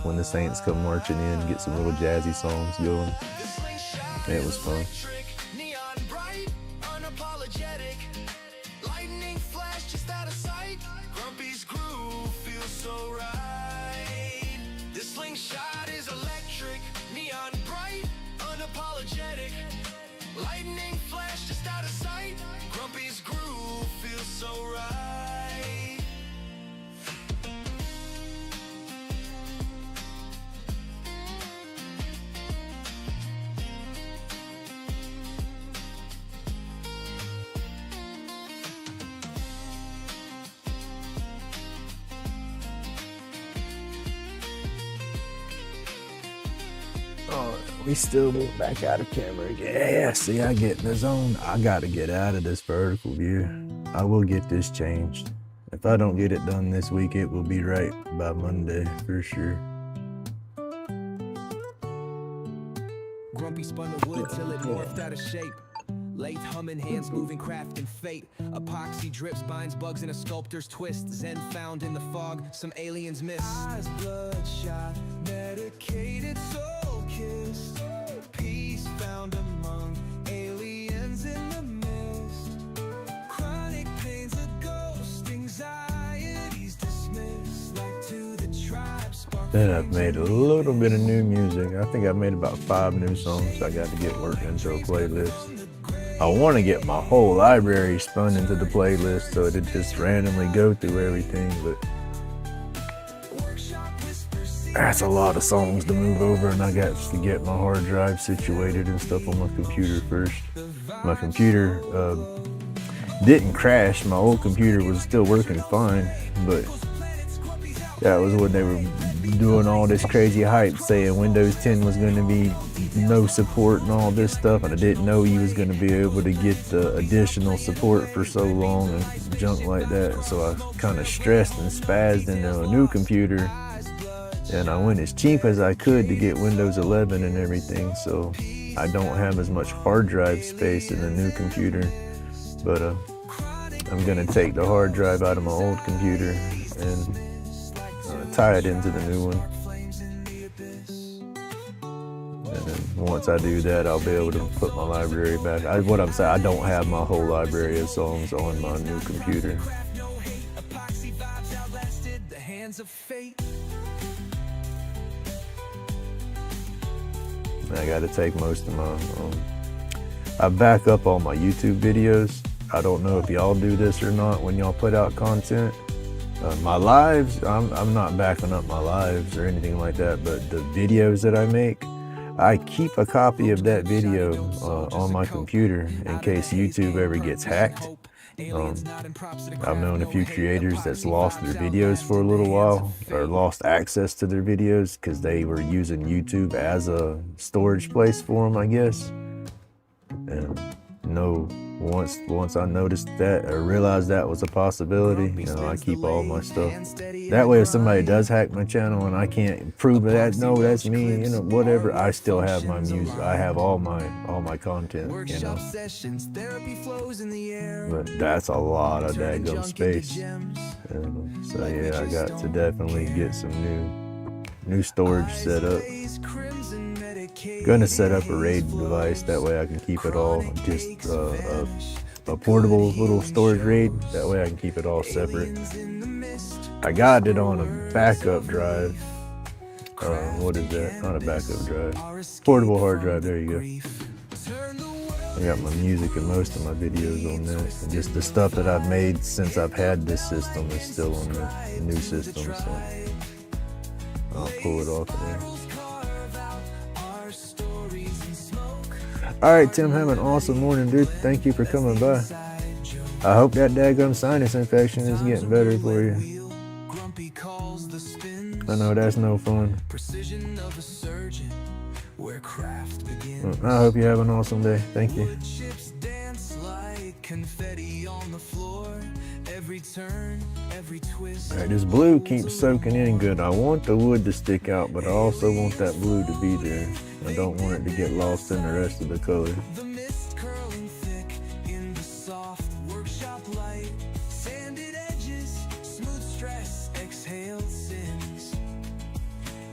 When the Saints Come Marching In, get some little jazzy songs going. It was fun. Lightning flash just out of sight. Grumpy's groove feels so right. Oh, we still moved back out of camera again. Yeah, see, I get in the zone. I gotta get out of this vertical view. I will get this changed. If I don't get it done this week, it will be right by Monday for sure. Grumpy spun the wood till it morphed out of shape. Lathe humming, hands moving, crafting fate. Epoxy drips, binds bugs in a sculptor's twist. Zen found in the fog, some aliens miss. Eyes bloodshot, medicated, soul kissed. Peace found among aliens in the mist. Chronic pains a ghost, anxieties dismissed. Like to the tribe, spark Then I've made a little bit of new music. I think I've made about 5 new songs I got to get worked into a playlist. I want to get my whole library spun into the playlist so it'd just randomly go through everything, but that's a lot of songs to move over, and I got to get my hard drive situated and stuff on my computer first. My computer didn't crash. My old computer was still working fine, but that was when they were doing all this crazy hype saying Windows 10 was going to be no support and all this stuff, and I didn't know you was going to be able to get the additional support for so long and junk like that. So I kind of stressed and spazzed into a new computer, and I went as cheap as I could to get Windows 11 and everything, so I don't have as much hard drive space in the new computer. But I'm going to take the hard drive out of my old computer and tie it into the new one. And then once I do that, I'll be able to put my library back. What I'm saying, I don't have my whole library of songs on my new computer. I got to take most of my, I back up all my YouTube videos. I don't know if y'all do this or not when y'all put out content. My lives, I'm not backing up my lives or anything like that, but the videos that I make, I keep a copy of that video on my computer in case YouTube ever gets hacked. I've known a few creators that's lost their videos for a little while, or lost access to their videos because they were using YouTube as a storage place for them, I guess. And once I noticed that or realized that was a possibility, I keep all my stuff. That way if somebody does hack my channel and I can't prove that, no, that's me, whatever, I still have my music. I have all my content, But that's a lot of daggone space. So yeah, I got to definitely get some new storage set up. Gonna set up a RAID device, that way I can keep it all just a portable little storage RAID, that way I can keep it all separate. I got it on a backup drive. What is that? Not a backup drive. Portable hard drive, there you go. I got my music and most of my videos on that. Just the stuff that I've made since I've had this system is still on the new system, so I'll pull it off of there. Alright, Tim, have an awesome morning, dude. Thank you for coming by. I hope that daggum sinus infection is getting better for you. I know that's no fun. I hope you have an awesome day. Thank you. Alright, this blue keeps soaking in good. I want the wood to stick out, but I also want that blue to be there. I don't want it to get lost in the rest of the color. The mist curling thick in the soft workshop light, sanded edges, smooth stress, exhaled sins.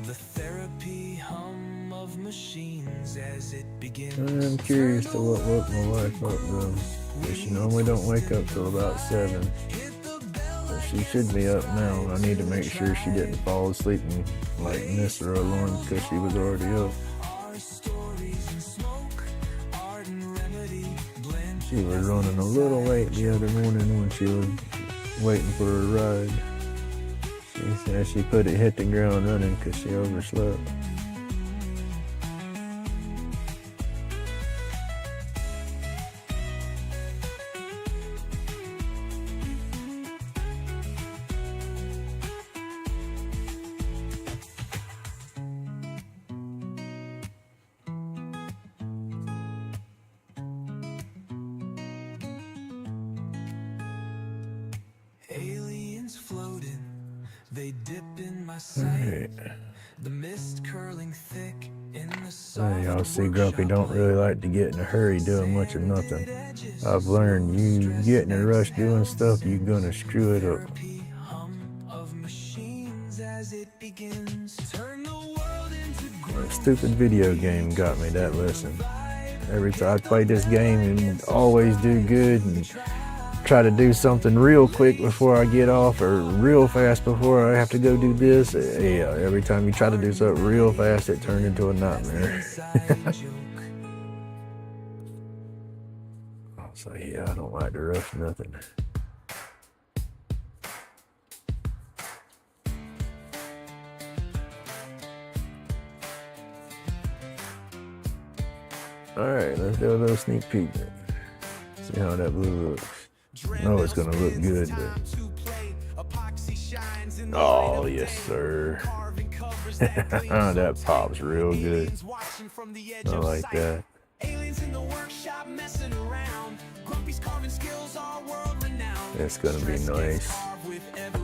The therapy hum of machines as it begins. I'm curious to what woke my wife up though. She normally don't wake up till about 7. But she should be up now. I need to make sure she didn't fall asleep and miss her alarm because she was already up. She was running a little late the other morning when she was waiting for her ride. She said she hit the ground running because she overslept. Aliens floating, they dip in my sight. The mist curling thick in the soft. Y'all see Grumpy don't really like to get in a hurry doing much of nothing. I've learned you get in a rush doing stuff, you're gonna screw it up. A stupid video game got me that lesson. Every time I play this game and always do good and try to do something real quick before I get off, or real fast before I have to go do this. Yeah, every time you try to do something real fast, it turned into a nightmare. So yeah, I don't like to rush nothing. Alright, let's do a little sneak peek. See how that blue looks. I know it's gonna look good, but... Oh, yes, sir. That pops real good. I like that. It's gonna be nice.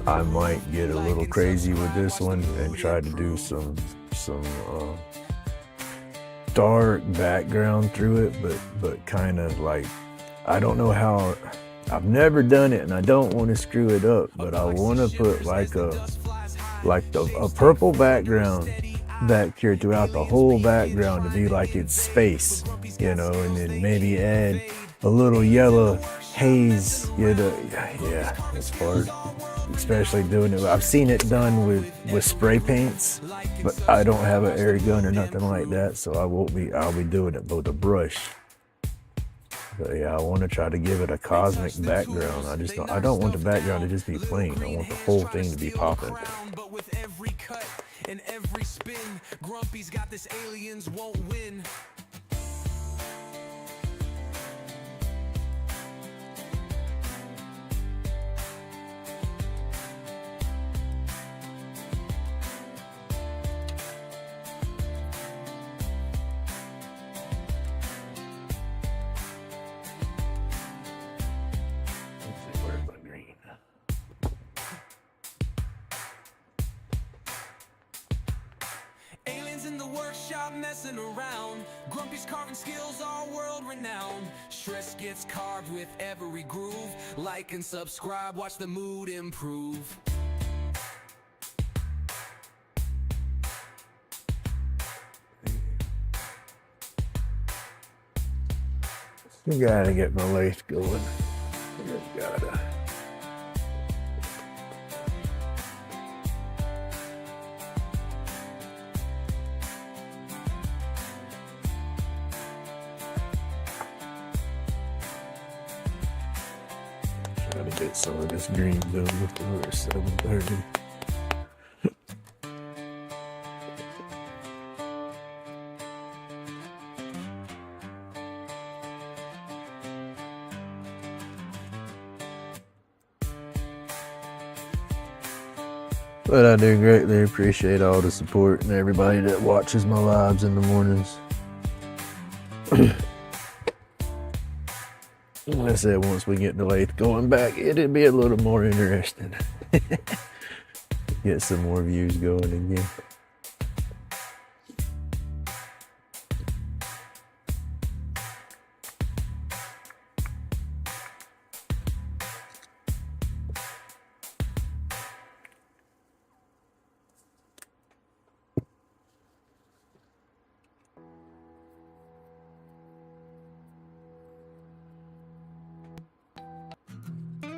I might get a little crazy with this one and try to do some dark background through it, but kind of like, I don't know how, I've never done it and I don't want to screw it up, but I want to put like a purple background back here throughout the whole background to be like it's space, you know, and then maybe add a little yellow haze, you know. Yeah, it's hard, especially doing it. I've seen it done with spray paints, but I don't have an air gun or nothing like that, so I'll be doing it with a brush. But yeah, I want to try to give it a cosmic background. I don't want the background to just be plain. I want the whole thing to be popping. But with every cut and every spin, Grumpy's got this aliens won't win. In the workshop messing around, Grumpy's carving skills are world renowned. Stress gets carved with every groove. Like and subscribe, watch the mood improve. You gotta get my lathe going. You gotta. Trying to get some of this green done before it's 7:30. But I do greatly appreciate all the support and everybody that watches my lives in the mornings. Like I said, once we get the lathe going back, it'll be a little more interesting. Get some more views going again.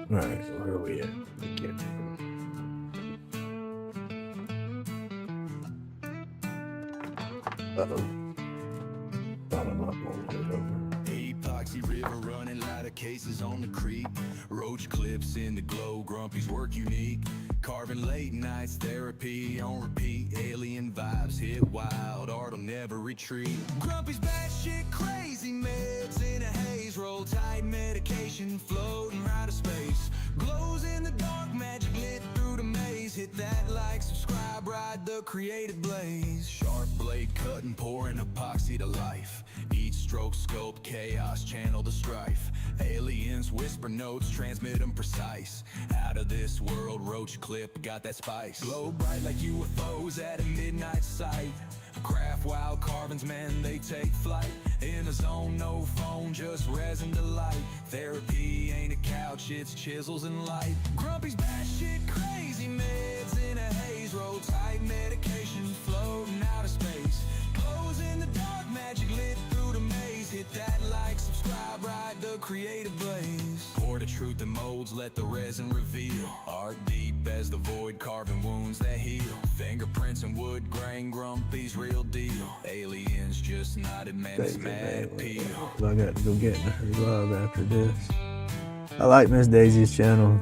All right, where are we at? Epoxy river running, lot of cases on the creek. Roach clips in the glow, Grumpy's work unique. Carving late nights, therapy on repeat. Alien vibes hit wild, art'll never retreat. Grumpy's batshit crazy, meds in a haze. Roll tight medication, floating right of space. Glows in the dark, magic lit through the maze. Hit that like, subscribe, ride the creative blaze. Sharp blade cutting, pouring epoxy to life. Each stroke sculpt chaos, channel the strife. Aliens whisper notes, transmit them precise. Out of this world, roach clip got that spice. Glow bright like UFOs at a midnight sight. Craft wild carvings, man, they take flight. In a zone, no phone, just resin delight. Therapy ain't a couch, it's chisels and light. Grumpy's batshit crazy, meds in a haze. Roll tight medication, floating out of space. Glows in the dark, magic lit through the maze. Hit that like, subscribe, ride the creative blaze. Pour the truth and molds, let the resin reveal. Art deep as the void, carving wounds that heal. Fingerprints and wood grain, Grumpy's real deal. Aliens just not in man's mad appeal. I got to go get in her love after this. I like Miss Daisy's channel.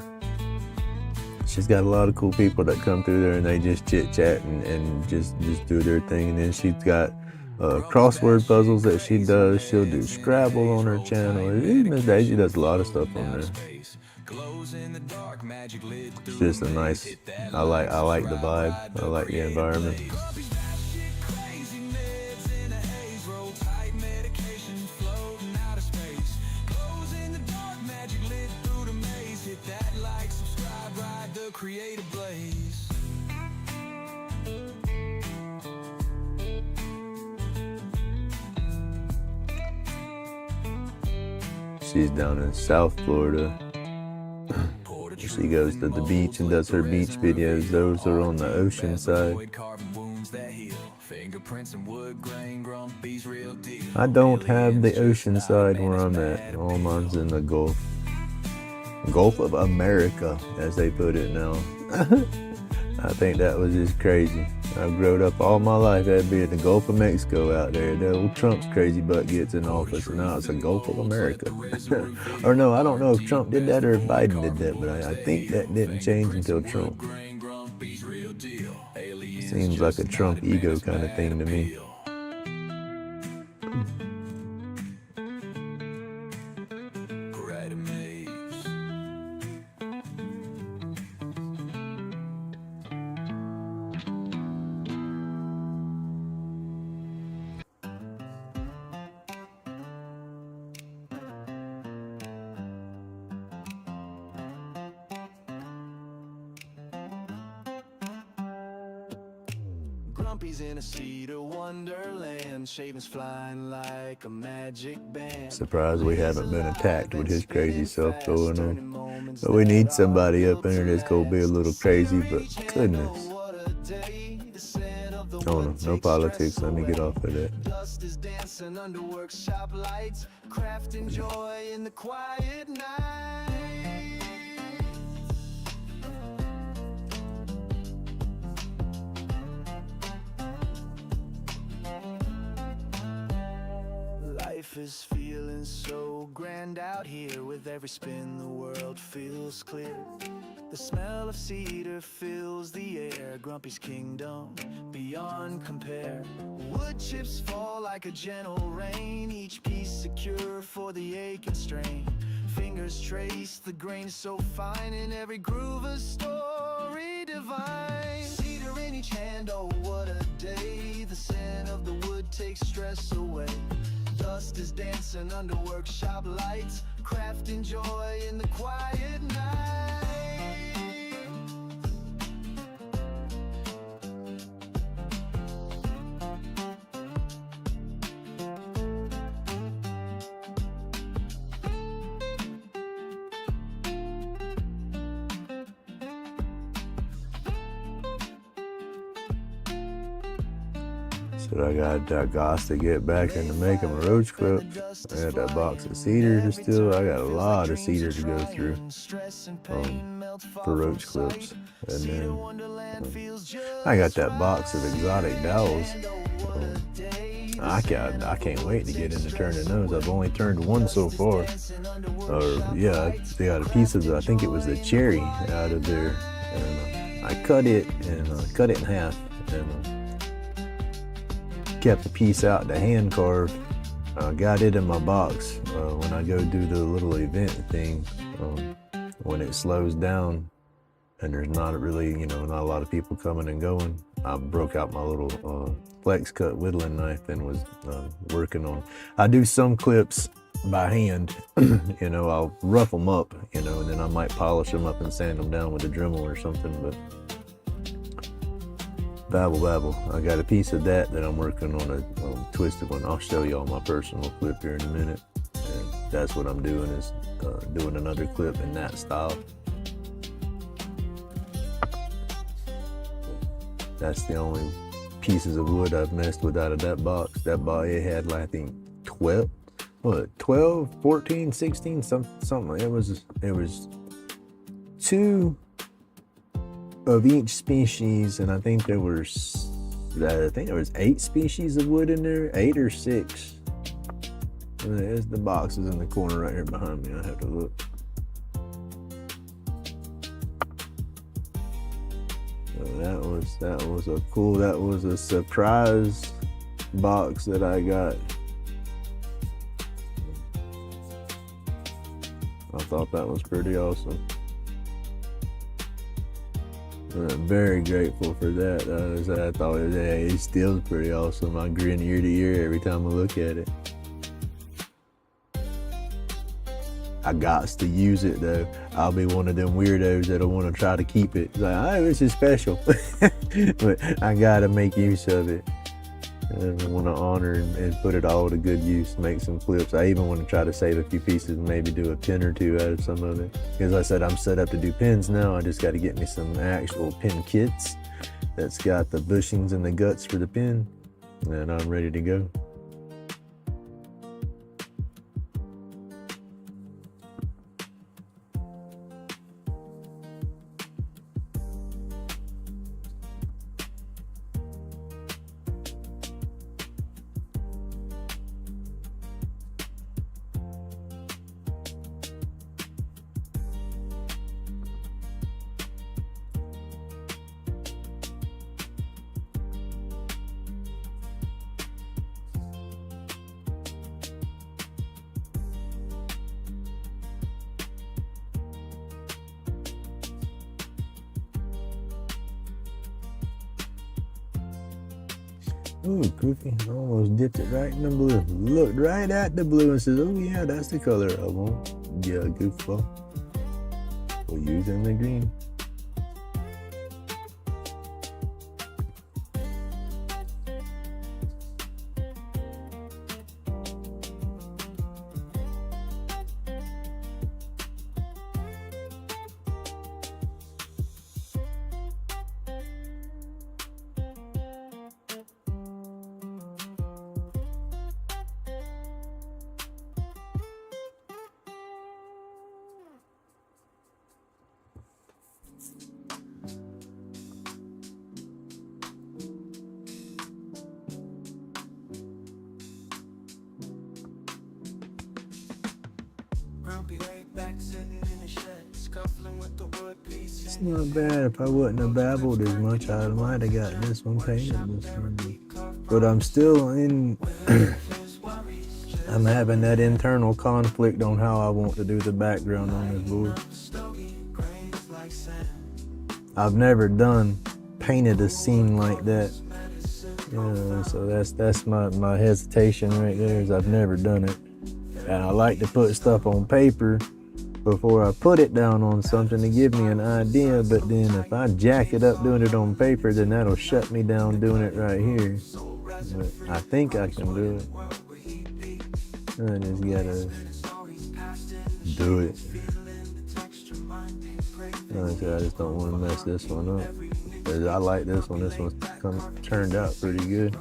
She's got a lot of cool people that come through there and they just chit chat and just do their thing. And then she's got crossword puzzles that she does. She'll do Scrabble on her channel. Miss Daisy does a lot of stuff on there. It's just a nice. I like the vibe. I like the environment. Create a blaze. She's down in South Florida. She goes to the beach and does her beach videos. Those are on the ocean side. I don't have the ocean side where I'm at. All mine's in the Gulf. Gulf of America, as they put it now. I think that was just crazy. I've grown up all my life, that'd be in the Gulf of Mexico out there. The old Trump's crazy butt gets in office, and now it's the Gulf of America. Or no, I don't know if Trump did that or if Biden did that, but I think that didn't change until Trump. Seems like a Trump ego kind of thing to me. Grumpy's in a cedar wonderland, shavings flying like a magic band. Surprised we haven't been attacked with his crazy stuff going on. But we need somebody up in here that's gonna be a little crazy, but goodness. Oh no, no politics, let me get off of that. Dust is dancing under workshop lights, crafting joy in the quiet night. Life is feeling so grand out here. With every spin the world feels clear. The smell of cedar fills the air. Grumpy's kingdom beyond compare. Wood chips fall like a gentle rain, each piece secure for the ache and strain. Fingers trace the grain so fine, in every groove a story divine. Cedar in each hand, oh what a day. The scent of the wood takes stress away. Dust is dancing under workshop lights, crafting joy in the quiet night. So I got to get back into making my roach clips. I got that box of cedar to still. I got a lot of cedar to go through for roach clips. And then I got that box of exotic dowels. I can't wait to get into turning those. I've only turned one so far. Or yeah, they got a piece of I think it was the cherry out of there. And I cut it in half and kept the piece out to hand carve. Got it in my box when I go do the little event thing. When it slows down and there's not really, not a lot of people coming and going, I broke out my little flex cut whittling knife and was working on. I do some clips by hand, I'll rough them up, and then I might polish them up and sand them down with a Dremel or something, but Babble. I got a piece of that I'm working on a twisted one. I'll show y'all my personal clip here in a minute. And that's what I'm doing is doing another clip in that style. That's the only pieces of wood I've messed with out of that box. That box, it had like, I think 12, 14, 16, something. It was 2 of each species, and I think there was 8 species of wood in there, 8 or 6. And there's the boxes in the corner right here behind me. I have to look. So that was a surprise box that I got. I thought that was pretty awesome. I'm very grateful for that. I thought it still pretty awesome. I grin ear to ear every time I look at it. I got to use it though. I'll be one of them weirdos that'll want to try to keep it. It's like, oh, this is special. But I gotta make use of it. And I want to honor and put it all to good use, make some clips. I even want to try to save a few pieces and maybe do a pin or 2 out of some of it. Because I said I'm set up to do pins now. I just got to get me some actual pin kits that's got the bushings and the guts for the pin. And I'm ready to go. Ooh, goofy. I almost dipped it right in the blue. Looked right at the blue and says, oh yeah, that's the color I want. Yeah, goofball. We'll use in the green. It's not bad. If I wouldn't have babbled as much, I might have got this one painted this morning. But I'm still in, I'm having that internal conflict on how I want to do the background on this board. I've never painted a scene like that. So that's my hesitation right there, is I've never done it. And I like to put stuff on paper before I put it down on something to give me an idea, but then if I jack it up doing it on paper, then that'll shut me down doing it right here. But I think I can do it. I just gotta do it. I just don't want to mess this one up. Because I like this one. This one's turned out pretty good.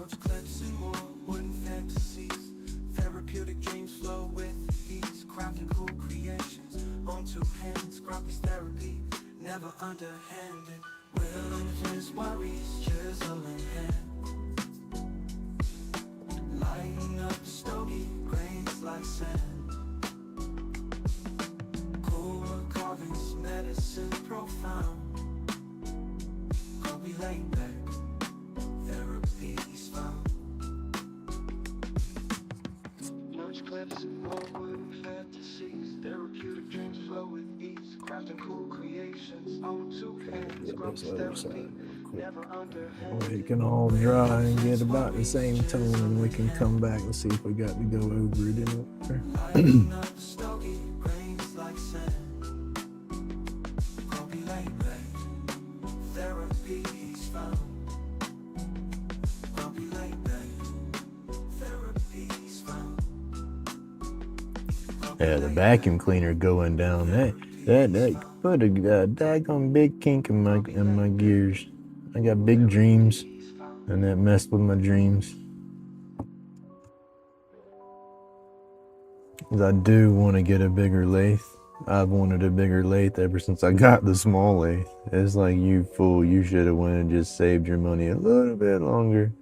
Never underhanded, wilderness worries, chisel in hand. Lighting up the stogie, grains like sand. Cool carvings, medicine profound. Be laid back, therapy's found. Merge clips and more wooden fantasies. Therapeutic dreams flow with ease. Crafting cool creations on 2 hands. Scrub therapy, never underhanded. It can all dry and get about the same tone, and we can come back and see if we got to go over it in it. Yeah, the vacuum cleaner going down, that put a daggone big kink in my gears. I got big dreams, and that messed with my dreams. 'Cause I do want to get a bigger lathe. I've wanted a bigger lathe ever since I got the small lathe. It's like, you fool, you should have went and just saved your money a little bit longer.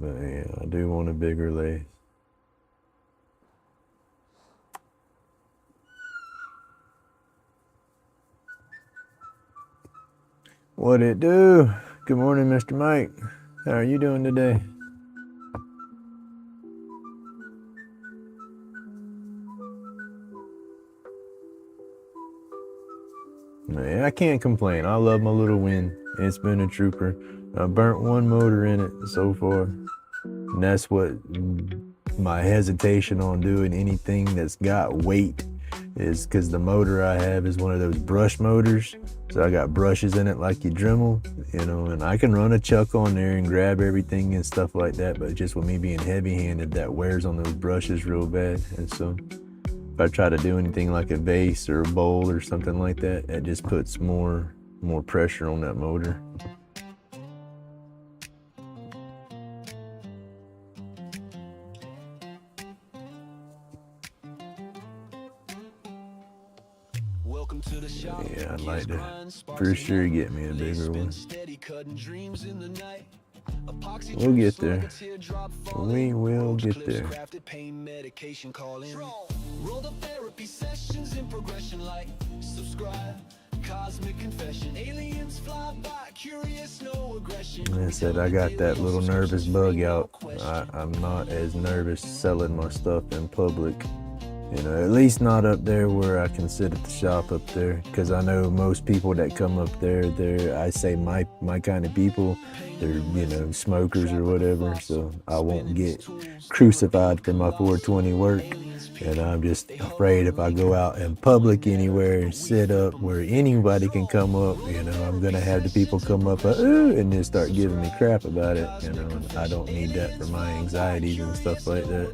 But yeah, I do want a bigger lathe. What it do? Good morning, Mr. Mike. How are you doing today? Man, I can't complain. I love my little win. It's been a trooper. I burnt one motor in it so far. And that's what my hesitation on doing anything that's got weight is, because the motor I have is one of those brush motors. So I got brushes in it like you Dremel, you know, and I can run a chuck on there and grab everything and stuff like that. But just with me being heavy-handed, that wears on those brushes real bad. And so if I try to do anything like a vase or a bowl or something like that, it just puts more pressure on that motor. Yeah, I'd like to for sure get me a bigger one. We'll get there. We will get there. Like I said, I got that little nervous bug out. I'm not as nervous selling my stuff in public. You know, at least not up there where I can sit at the shop up there, because I know most people that come up there, I say my kind of people, they're, you know, smokers or whatever, so I won't get crucified for my 420 work. And I'm just afraid if I go out in public anywhere and sit up where anybody can come up, you know, I'm gonna have the people come up and then start giving me crap about it, you know, and I don't need that for my anxieties and stuff like that.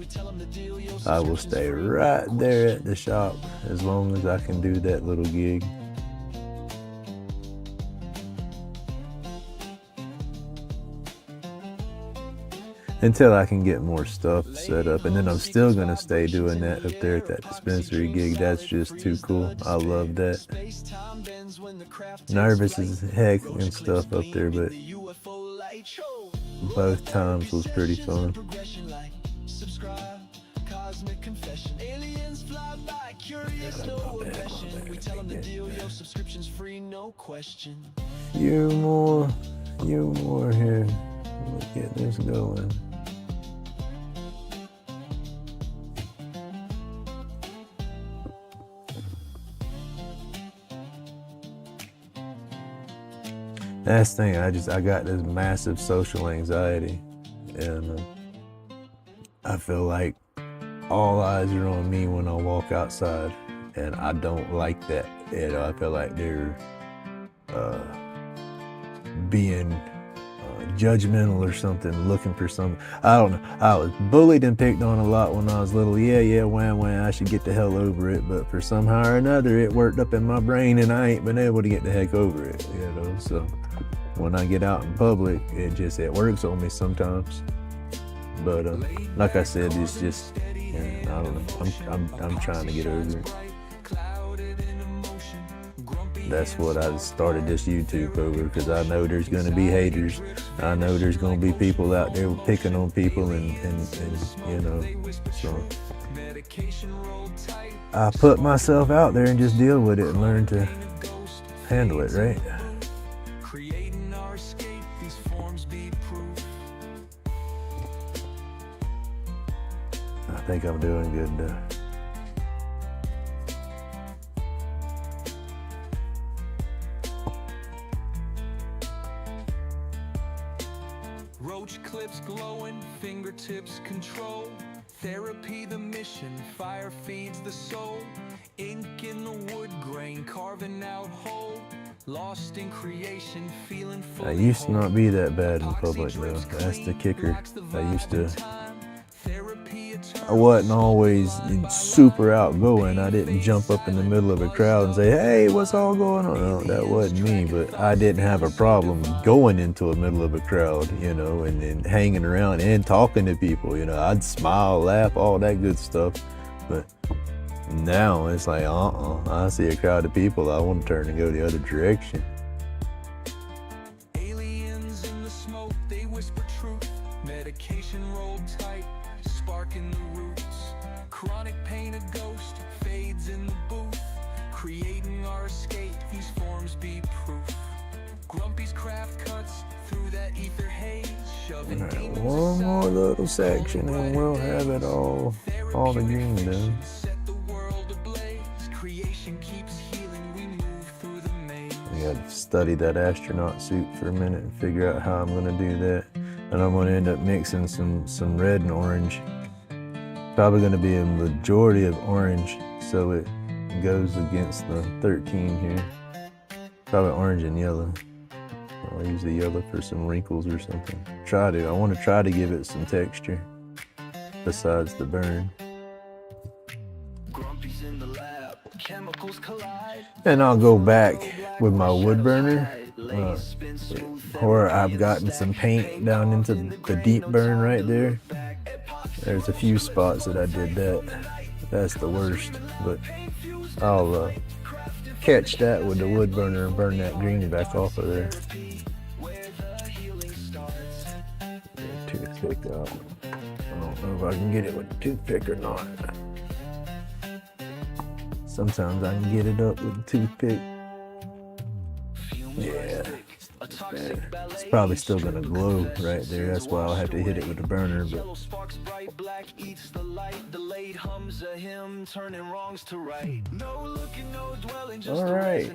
So I will stay right there at the shop as long as I can do that little gig. Until I can get more stuff set up, and then I'm still gonna stay doing that up there at that dispensary gig. That's just too cool. I love that. Nervous as heck and stuff up there, but both times was pretty fun. Few more here. Let's get this going. That's the thing, I got this massive social anxiety, and I feel like all eyes are on me when I walk outside, and I don't like that. You know, I feel like they're being judgmental or something, looking for something. I don't know. I was bullied and picked on a lot when I was little. Yeah, wham, I should get the hell over it. But for somehow or another, it worked up in my brain, and I ain't been able to get the heck over it. You know, so when I get out in public, it works on me sometimes. But like I said, it's just, I don't know. I'm trying to get over it. That's what I started this YouTube over, because I know there's going to be haters. I know there's going to be people out there picking on people, and you know, so I put myself out there and just deal with it and learn to handle it, right? I think I'm doing good though. Roach clips glowing, fingertips control. Therapy the mission, fire feeds the soul. Ink in the wood grain, carving out whole. Lost in creation, feeling full. I used to not be that bad in public though. That's the kicker. I used to I wasn't always super outgoing. I didn't jump up in the middle of a crowd and say, hey, what's all going on? No, that wasn't me, but I didn't have a problem going into the middle of a crowd, you know, and then hanging around and talking to people, you know. I'd smile, laugh, all that good stuff. But now it's like, I see a crowd of people, I want to turn and go the other direction. Aliens in the smoke, they whisper truth. Medication rolled tight, sparking the roots. Chronic pain, a ghost, fades in the booth. Creating our escape, these forms be proof. Grumpy's craft cuts through that ether haze. Shoving All right, demons one more aside. little section and we'll have it all the green done. Set the world ablaze. Creation keeps healing, we move through the maze. I got to study that astronaut suit for a minute and figure out how I'm going to do that. And I'm going to end up mixing some red and orange. Probably going to be a majority of orange, so it goes against the 13 here. Probably orange and yellow. I'll use the yellow for some wrinkles or something. I want to try to give it some texture besides the burn. Grumpy's in the lab, chemicals collide. And I'll go back with my wood burner, or I've gotten some paint down into the deep burn right there. There's a few spots that I did that. That's the worst, but I'll catch that with the wood burner and burn that green back off of there. Toothpick out. I don't know if I can get it with a toothpick or not. Sometimes I can get it up with a toothpick. Yeah. It's probably still gonna glow right there. That's why I'll have to hit it with the burner. But all right.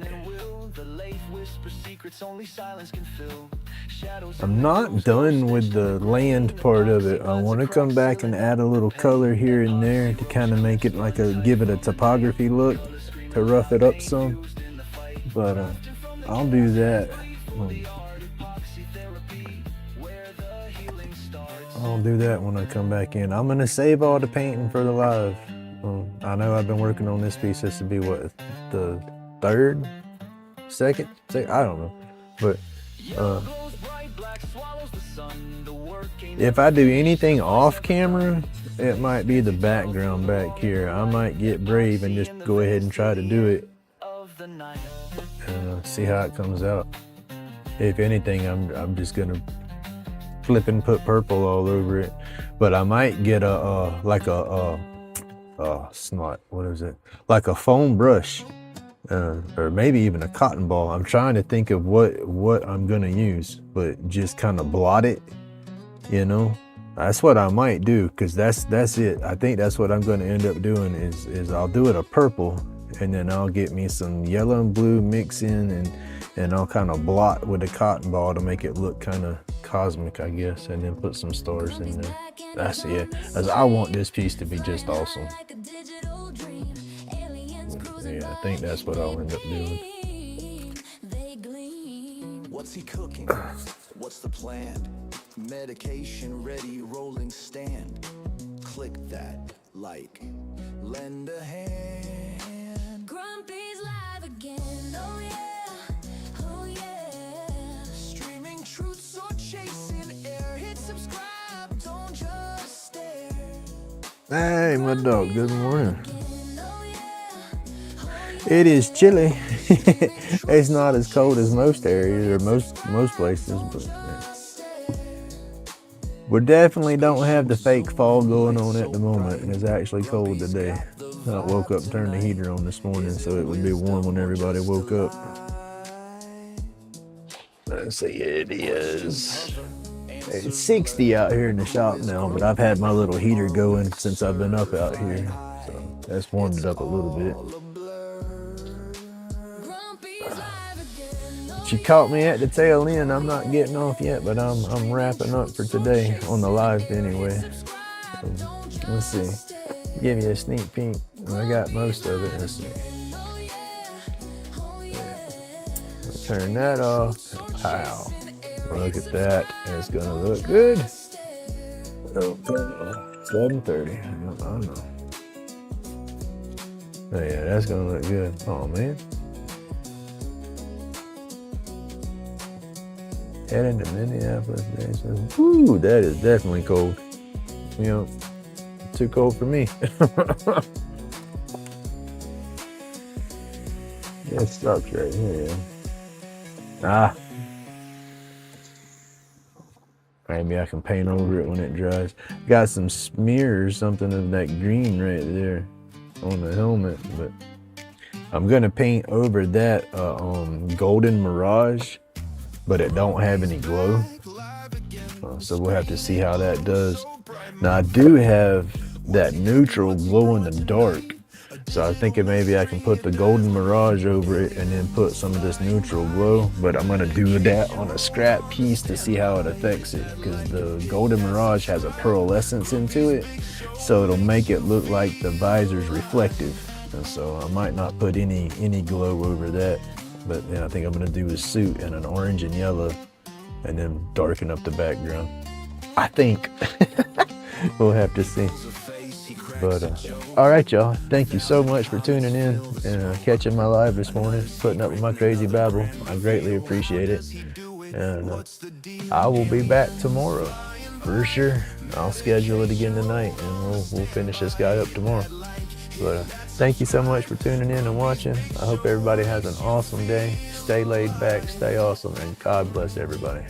I'm not done with the land part of it. I want to come back and add a little color here and there to kind of make it like give it a topography look, to rough it up some. But I'll do that. I'll do that when I come back in. I'm gonna save all the painting for the live. I know I've been working on this piece. This would be what, the second? I don't know. But if I do anything off camera, it might be the background back here. I might get brave and just go ahead and try to do it and see how it comes out. If anything, I'm just gonna flip and put purple all over it. But I might get like a foam brush, or maybe even a cotton ball. I'm trying to think of what I'm gonna use, but just kind of blot it, you know. That's what I might do, because that's it. I think that's what I'm gonna end up doing is I'll do it a purple, and then I'll get me some yellow and blue mix in, and I'll kind of blot with a cotton ball to make it look kind of cosmic, I guess, and then put some stars in there. That's it. As I want this piece to be just awesome. Yeah, I think that's what I'll end up doing. What's he cooking? What's the plan? Medication ready, rolling stand. Click that, like, lend a hand. Grumpy's live again, oh yeah, oh yeah. Streaming truths or chasing air. Hit subscribe, don't just stare. Hey, my dog, good morning. It is chilly. It's not as cold as most areas or most places, but we definitely don't have the fake fall going on at the moment. It's actually cold today. I woke up and turned the heater on this morning so it would be warm when everybody woke up. Let's see, it is. It's 60 out here in the shop now, but I've had my little heater going since I've been up out here, so that's warmed it up a little bit. She caught me at the tail end. I'm not getting off yet, but I'm wrapping up for today on the live anyway. So, let's see. Give you a sneak peek. I got most of it. Let's see. I'll turn that off. Pow. Look at that. It's gonna look good. Okay. 7:30. I don't know. Oh yeah, that's gonna look good. Oh man. Heading to Minneapolis. Woo, that is definitely cold. You know, too cold for me. It sucks right here. Ah. Maybe I can paint over it when it dries. Got some smears, something of that green right there on the helmet, but I'm gonna paint over that golden mirage, but it don't have any glow. So we'll have to see how that does. Now I do have that neutral glow in the dark. So I think maybe I can put the golden mirage over it and then put some of this neutral glow, but I'm gonna do that on a scrap piece to see how it affects it, because the golden mirage has a pearlescence into it, so it'll make it look like the visor's reflective. And so I might not put any glow over that, but then I think I'm gonna do his suit in an orange and yellow and then darken up the background. I think. We'll have to see. But all right, y'all, thank you so much for tuning in and catching my live this morning, putting up with my crazy babble. I greatly appreciate it. And I will be back tomorrow for sure. I'll schedule it again tonight and we'll finish this guy up tomorrow. But thank you so much for tuning in and watching. I hope everybody has an awesome day. Stay laid back, stay awesome, and God bless everybody.